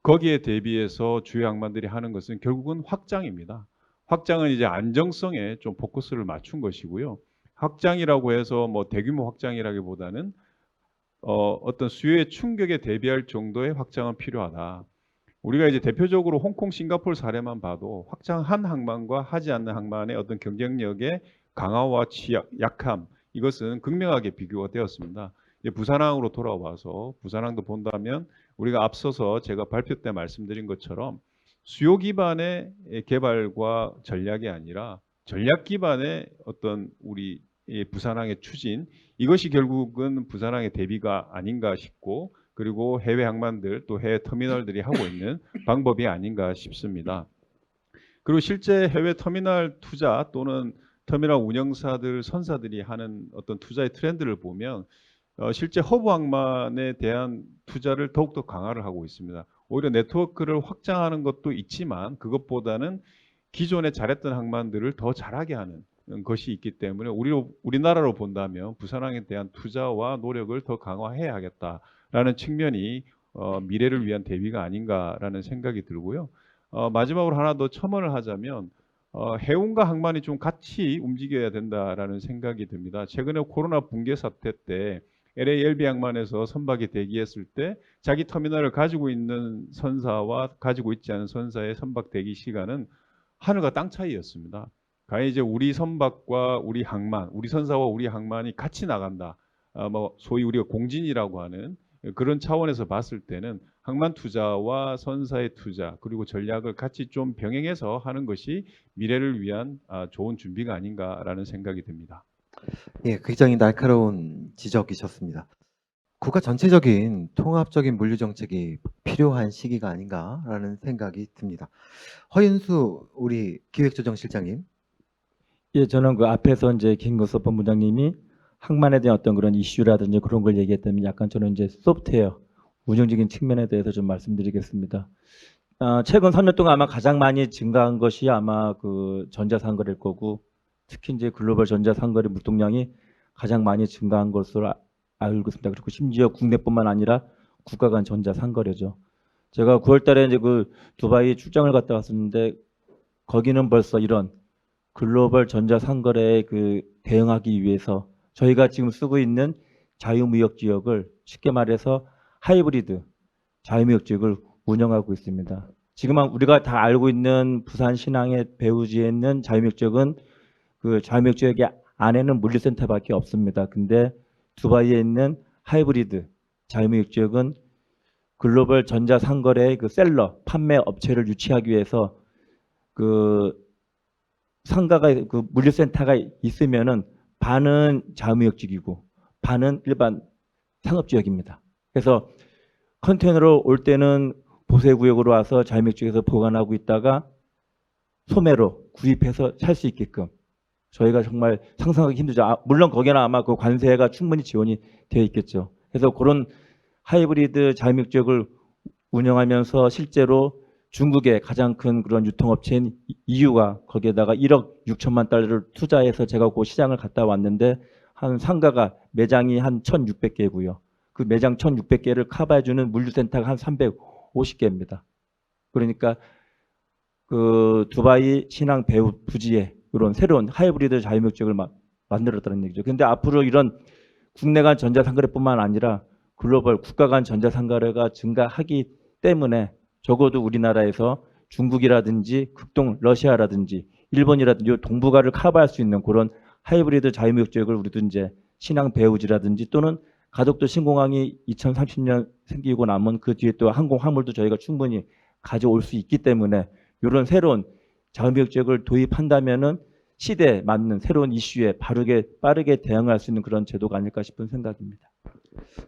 거기에 대비해서 주요 항만들이 하는 것은 결국은 확장입니다. 확장은 이제 안정성에 좀 포커스를 맞춘 것이고요. 확장이라고 해서 뭐 대규모 확장이라기보다는 어떤 수요의 충격에 대비할 정도의 확장은 필요하다. 우리가 이제 대표적으로 홍콩, 싱가포르 사례만 봐도 확장한 항만과 하지 않는 항만의 어떤 경쟁력의 강화와 약함 이것은 극명하게 비교가 되었습니다. 이제 부산항으로 돌아와서 부산항도 본다면 우리가 앞서서 제가 발표 때 말씀드린 것처럼 수요 기반의 개발과 전략이 아니라 전략 기반의 어떤 우리 부산항의 추진 이것이 결국은 부산항의 대비가 아닌가 싶고 그리고 해외 항만들 또 해외 터미널들이 하고 있는 방법이 아닌가 싶습니다. 그리고 실제 해외 터미널 투자 또는 터미널 운영사들, 선사들이 하는 어떤 투자의 트렌드를 보면 실제 허브 항만에 대한 투자를 더욱더 강화를 하고 있습니다. 오히려 네트워크를 확장하는 것도 있지만 그것보다는 기존에 잘했던 항만들을 더 잘하게 하는 것이 있기 때문에 우리나라로 본다면 부산항에 대한 투자와 노력을 더 강화해야겠다라는 측면이 미래를 위한 대비가 아닌가라는 생각이 들고요. 마지막으로 하나 더 첨언을 하자면 해운과 항만이 좀 같이 움직여야 된다라는 생각이 듭니다. 최근에 코로나 붕괴 사태 때 LA LB 항만에서 선박이 대기했을 때 자기 터미널을 가지고 있는 선사와 가지고 있지 않은 선사의 선박 대기 시간은 하늘과 땅 차이였습니다. 과연 이제 우리 선박과 우리 항만, 우리 선사와 우리 항만이 같이 나간다. 뭐 소위 우리가 공진이라고 하는 그런 차원에서 봤을 때는 항만 투자와 선사의 투자 그리고 전략을 같이 좀 병행해서 하는 것이 미래를 위한 좋은 준비가 아닌가라는 생각이 듭니다. 예, 굉장히 날카로운 지적이셨습니다. 국가 전체적인 통합적인 물류 정책이 필요한 시기가 아닌가라는 생각이 듭니다. 허윤수 우리 기획조정실장님. 예, 저는 그 앞에서 이제 김근섭 본부장님이 항만에 대한 어떤 그런 이슈라든지 그런 걸 얘기했다면 약간 저는 이제 소프트웨어 운영적인 측면에 대해서 좀 말씀드리겠습니다. 최근 3년 동안 아마 가장 많이 증가한 것이 아마 그 전자상거래일 거고 특히 이제 글로벌 전자상거래 물동량이 가장 많이 증가한 것으로 알고 있습니다. 그리고 심지어 국내뿐만 아니라 국가 간 전자상거래죠. 제가 9월 달에 이제 그 두바이 출장을 갔다 왔었는데 거기는 벌써 이런 글로벌 전자상거래에 그 대응하기 위해서 저희가 지금 쓰고 있는 자유무역지역을 쉽게 말해서 하이브리드 자유무역지역을 운영하고 있습니다. 지금 우리가 다 알고 있는 부산 신항의 배후지에 있는 자유무역지역은 그 자유무역지역 안에는 물류센터밖에 없습니다. 근데 두바이에 있는 하이브리드 자유무역지역은 글로벌 전자상거래의 그 셀러 판매 업체를 유치하기 위해서 그 상가가 그 물류센터가 있으면은 반은 자유무역지역이고 반은 일반 상업지역입니다. 그래서 컨테이너로 올 때는 보세구역으로 와서 자유무역지역에서 보관하고 있다가 소매로 구입해서 살 수 있게끔 저희가 정말 상상하기 힘들죠. 물론 거기는 아마 그 관세가 충분히 지원이 되어 있겠죠. 그래서 그런 하이브리드 자유무역지역을 운영하면서 실제로 중국의 가장 큰 그런 유통업체인 EU가 거기에다가 1억 6천만 달러를 투자해서 제가 그 시장을 갔다 왔는데 한 상가가 매장이 한 1,600개고요. 그 매장 1,600개를 커버해주는 물류센터가 한 350개입니다. 그러니까 그 두바이 신앙 배후 부지에 이런 새로운 하이브리드 자유무역지역을 만들었다는 얘기죠. 근데 앞으로 이런 국내 간 전자상거래뿐만 아니라 글로벌 국가 간 전자상거래가 증가하기 때문에 적어도 우리나라에서 중국이라든지 극동 러시아라든지 일본이라든지 동북아를 커버할 수 있는 그런 하이브리드 자유무역지역을 우리도 이제 신앙 배후지라든지 또는 가덕도 신공항이 2030년 생기고 나면 그 뒤에 또 항공 화물도 저희가 충분히 가져올 수 있기 때문에 이런 새로운 자유무역지역을 도입한다면은 시대에 맞는 새로운 이슈에 빠르게 대응할 수 있는 그런 제도가 아닐까 싶은 생각입니다.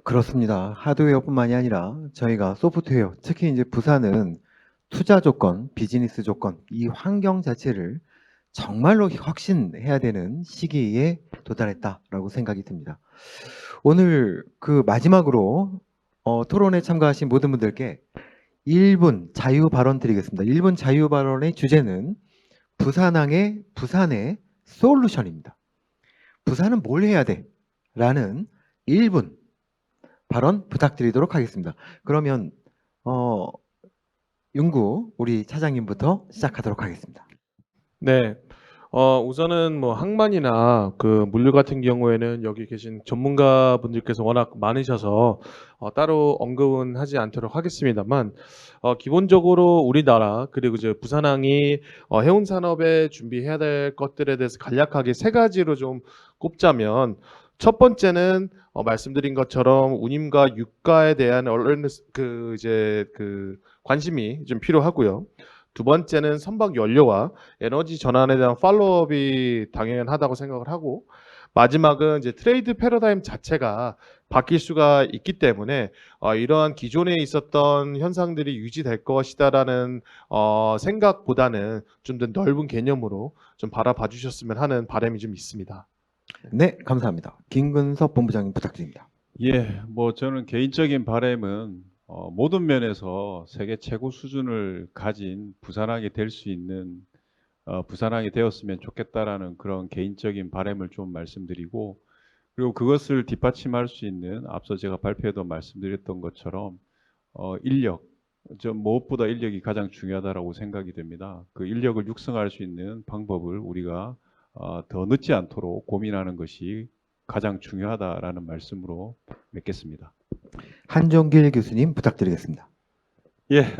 그렇습니다. 하드웨어뿐만이 아니라 저희가 소프트웨어, 특히 이제 부산은 투자 조건, 비즈니스 조건, 이 환경 자체를 정말로 확신해야 되는 시기에 도달했다라고 생각이 듭니다. 오늘 그 마지막으로 토론에 참가하신 모든 분들께 1분 자유 발언 드리겠습니다. 1분 자유 발언의 주제는 부산의 솔루션입니다. 부산은 뭘 해야 돼? 라는 1분 발언 부탁드리도록 하겠습니다. 그러면 윤구 우리 차장님부터 시작하도록 하겠습니다. 네. 우선은 뭐 항만이나 그 물류 같은 경우에는 여기 계신 전문가분들께서 워낙 많으셔서 따로 언급은 하지 않도록 하겠습니다만 기본적으로 우리나라 그리고 이제 부산항이 해운 산업에 준비해야 될 것들에 대해서 간략하게 세 가지로 좀 꼽자면 첫 번째는 말씀드린 것처럼 운임과 유가에 대한 관심이 좀 필요하고요. 두 번째는 선박 연료와 에너지 전환에 대한 팔로업이 당연하다고 생각을 하고 마지막은 이제 트레이드 패러다임 자체가 바뀔 수가 있기 때문에 이러한 기존에 있었던 현상들이 유지될 것이다라는 생각보다는 좀 더 넓은 개념으로 좀 바라봐 주셨으면 하는 바람이 좀 있습니다. 네, 감사합니다. 김근섭 본부장님 부탁드립니다. 예, 뭐 저는 개인적인 바람은 모든 면에서 세계 최고 수준을 가진 부산항이 될 수 있는 부산항이 되었으면 좋겠다라는 그런 개인적인 바람을 좀 말씀드리고 그리고 그것을 뒷받침할 수 있는 앞서 제가 발표에도 말씀드렸던 것처럼 인력, 무엇보다 인력이 가장 중요하다라고 생각이 됩니다. 그 인력을 육성할 수 있는 방법을 우리가 더 늦지 않도록 고민하는 것이 가장 중요하다라는 말씀으로 맺겠습니다. 한종길 교수님 부탁드리겠습니다. 예,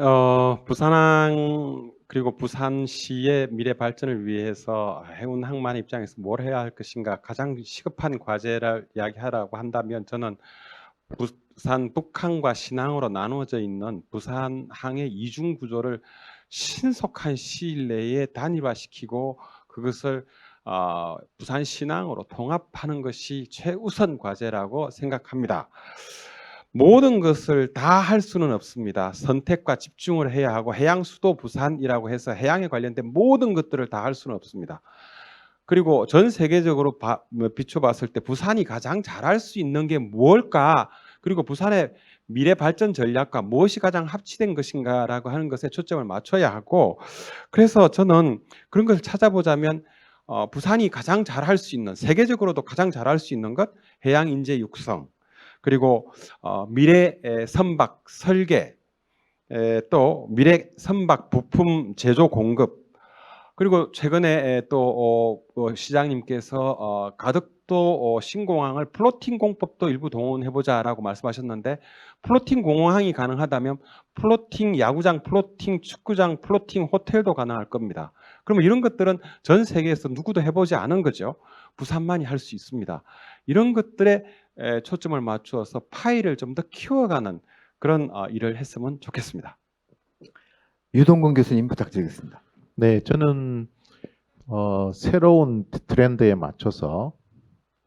부산항 그리고 부산시의 미래 발전을 위해서 해운 항만 입장에서 뭘 해야 할 것인가 가장 시급한 과제를 이야기하라고 한다면 저는 부산 북항과 신항으로 나누어져 있는 부산항의 이중 구조를 신속한 시일 내에 단일화시키고 그것을 부산 신항으로 통합하는 것이 최우선 과제라고 생각합니다. 모든 것을 다 할 수는 없습니다. 선택과 집중을 해야 하고 해양 수도 부산이라고 해서 해양에 관련된 모든 것들을 다 할 수는 없습니다. 그리고 전 세계적으로 비춰봤을 때 부산이 가장 잘할 수 있는 게 무엇일까? 그리고 부산의 미래 발전 전략과 무엇이 가장 합치된 것인가라고 하는 것에 초점을 맞춰야 하고 그래서 저는 그런 것을 찾아보자면 부산이 가장 잘할 수 있는 세계적으로도 가장 잘할 수 있는 것 해양 인재 육성 그리고 미래 선박 설계 또 미래 선박 부품 제조 공급 그리고 최근에 또 시장님께서 가덕도 신공항을 플로팅 공법도 일부 동원해보자라고 말씀하셨는데 플로팅 공항이 가능하다면 플로팅 야구장, 플로팅 축구장, 플로팅 호텔도 가능할 겁니다. 그러면 이런 것들은 전 세계에서 누구도 해보지 않은 거죠. 부산만이 할 수 있습니다. 이런 것들에 초점을 맞추어서 파일을 좀 더 키워가는 그런 일을 했으면 좋겠습니다. 유동근 교수님 부탁드리겠습니다. 네, 저는 새로운 트렌드에 맞춰서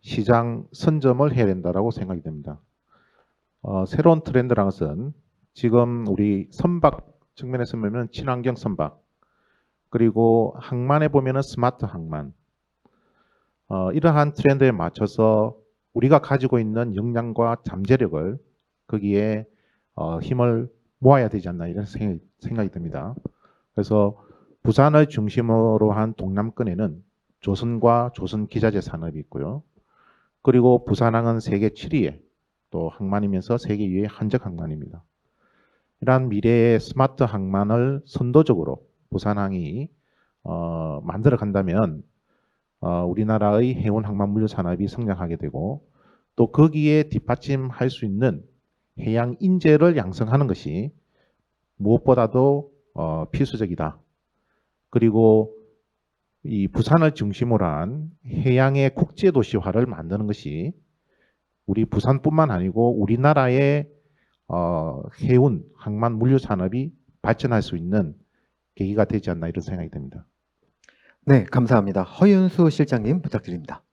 시장 선점을 해야 된다라고 생각이 됩니다. 새로운 트렌드라는 것은 지금 우리 선박 측면에서 보면 친환경 선박, 그리고 항만에 보면은 스마트 항만, 이러한 트렌드에 맞춰서 우리가 가지고 있는 역량과 잠재력을 거기에 힘을 모아야 되지 않나 이런 생각이 듭니다. 그래서 부산을 중심으로 한 동남권에는 조선과 조선 기자재 산업이 있고요. 그리고 부산항은 세계 7위의 또 항만이면서 세계 2위의 한적 항만입니다. 이러한 미래의 스마트 항만을 선도적으로 부산항이 만들어 간다면 우리나라의 해운 항만 물류 산업이 성장하게 되고 또 거기에 뒷받침할 수 있는 해양 인재를 양성하는 것이 무엇보다도 필수적이다. 그리고 이 부산을 중심으로 한 해양의 국제 도시화를 만드는 것이 우리 부산뿐만 아니고 우리나라의 해운 항만 물류 산업이 발전할 수 있는 계기가 되지 않나 이런 생각이 듭니다. 네, 감사합니다. 허윤수 실장님 부탁드립니다.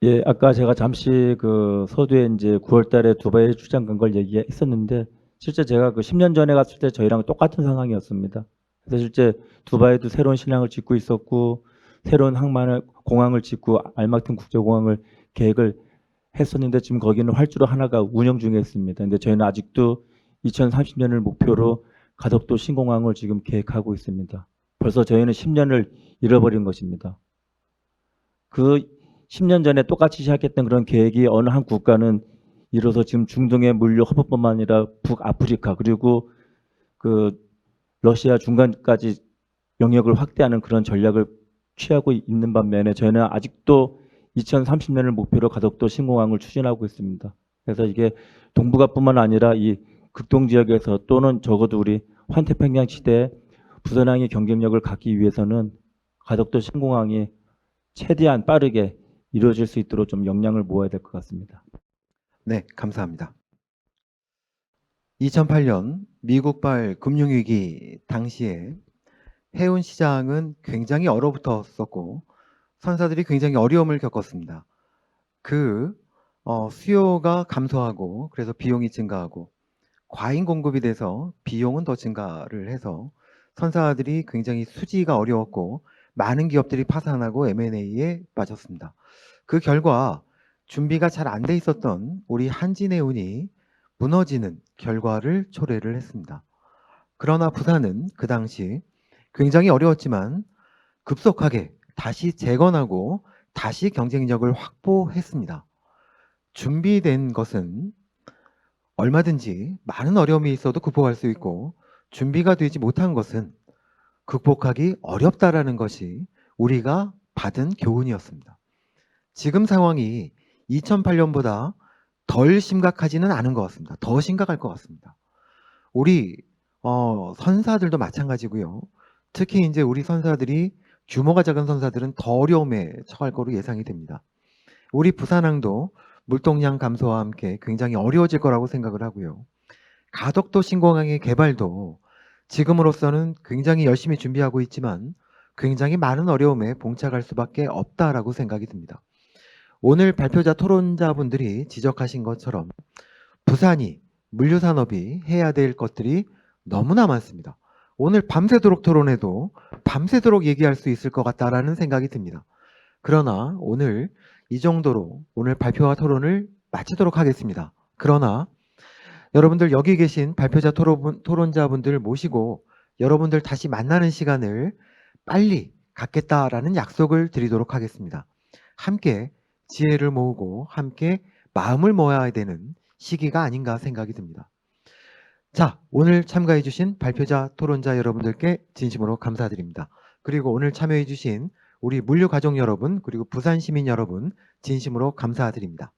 예, 아까 제가 잠시 그 서두에 이제 9월 달에 두바이 출장 간 걸 얘기했었는데 실제 제가 그 10년 전에 갔을 때 저희랑 똑같은 상황이었습니다. 그래서 실제 두바이도 새로운 신항을 짓고 있었고 새로운 공항을 짓고 알마튼 국제공항을 계획을 했었는데 지금 거기는 활주로 하나가 운영 중에 있습니다. 근데 저희는 아직도 2030년을 목표로 가덕도 신공항을 지금 계획하고 있습니다. 벌써 저희는 10년을 잃어버린 것입니다. 그 10년 전에 똑같이 시작했던 그런 계획이 어느 한 국가는 이뤄서 지금 중동의 물류 허브뿐만 아니라 북아프리카 그리고 그 러시아 중간까지 영역을 확대하는 그런 전략을 취하고 있는 반면에 저희는 아직도 2030년을 목표로 가덕도 신공항을 추진하고 있습니다. 그래서 이게 동북아뿐만 아니라 이 극동 지역에서 또는 적어도 우리 환태평양 시대에 부산항의 경쟁력을 갖기 위해서는 가덕도 신공항이 최대한 빠르게 이루어질 수 있도록 좀 역량을 모아야 될 것 같습니다. 네, 감사합니다. 2008년 미국발 금융위기 당시에 해운 시장은 굉장히 얼어붙었었고 선사들이 굉장히 어려움을 겪었습니다. 수요가 감소하고 그래서 비용이 증가하고 과잉 공급이 돼서 비용은 더 증가를 해서 선사들이 굉장히 수지가 어려웠고 많은 기업들이 파산하고 M&A에 빠졌습니다. 그 결과 준비가 잘 안 돼 있었던 우리 한진해운이 무너지는 결과를 초래를 했습니다. 그러나 부산은 그 당시 굉장히 어려웠지만 급속하게 다시 재건하고 다시 경쟁력을 확보했습니다. 준비된 것은 얼마든지 많은 어려움이 있어도 극복할 수 있고 준비가 되지 못한 것은 극복하기 어렵다라는 것이 우리가 받은 교훈이었습니다. 지금 상황이 2008년보다 덜 심각하지는 않은 것 같습니다. 더 심각할 것 같습니다. 우리 선사들도 마찬가지고요. 특히 이제 우리 선사들이 규모가 작은 선사들은 더 어려움에 처할 거로 예상이 됩니다. 우리 부산항도 물동량 감소와 함께 굉장히 어려워질 거라고 생각을 하고요. 가덕도 신공항의 개발도 지금으로서는 굉장히 열심히 준비하고 있지만 굉장히 많은 어려움에 봉착할 수밖에 없다라고 생각이 듭니다. 오늘 발표자 토론자분들이 지적하신 것처럼 부산이 물류산업이 해야 될 것들이 너무나 많습니다. 오늘 밤새도록 토론해도 밤새도록 얘기할 수 있을 것 같다라는 생각이 듭니다. 그러나 오늘 이 정도로 오늘 발표와 토론을 마치도록 하겠습니다. 그러나 여러분들 여기 계신 발표자 토론자분들 모시고 여러분들 다시 만나는 시간을 빨리 갖겠다라는 약속을 드리도록 하겠습니다. 함께 지혜를 모으고 함께 마음을 모아야 되는 시기가 아닌가 생각이 듭니다. 자, 오늘 참가해 주신 발표자 토론자 여러분들께 진심으로 감사드립니다. 그리고 오늘 참여해 주신 우리 물류가족 여러분 그리고 부산 시민 여러분 진심으로 감사드립니다.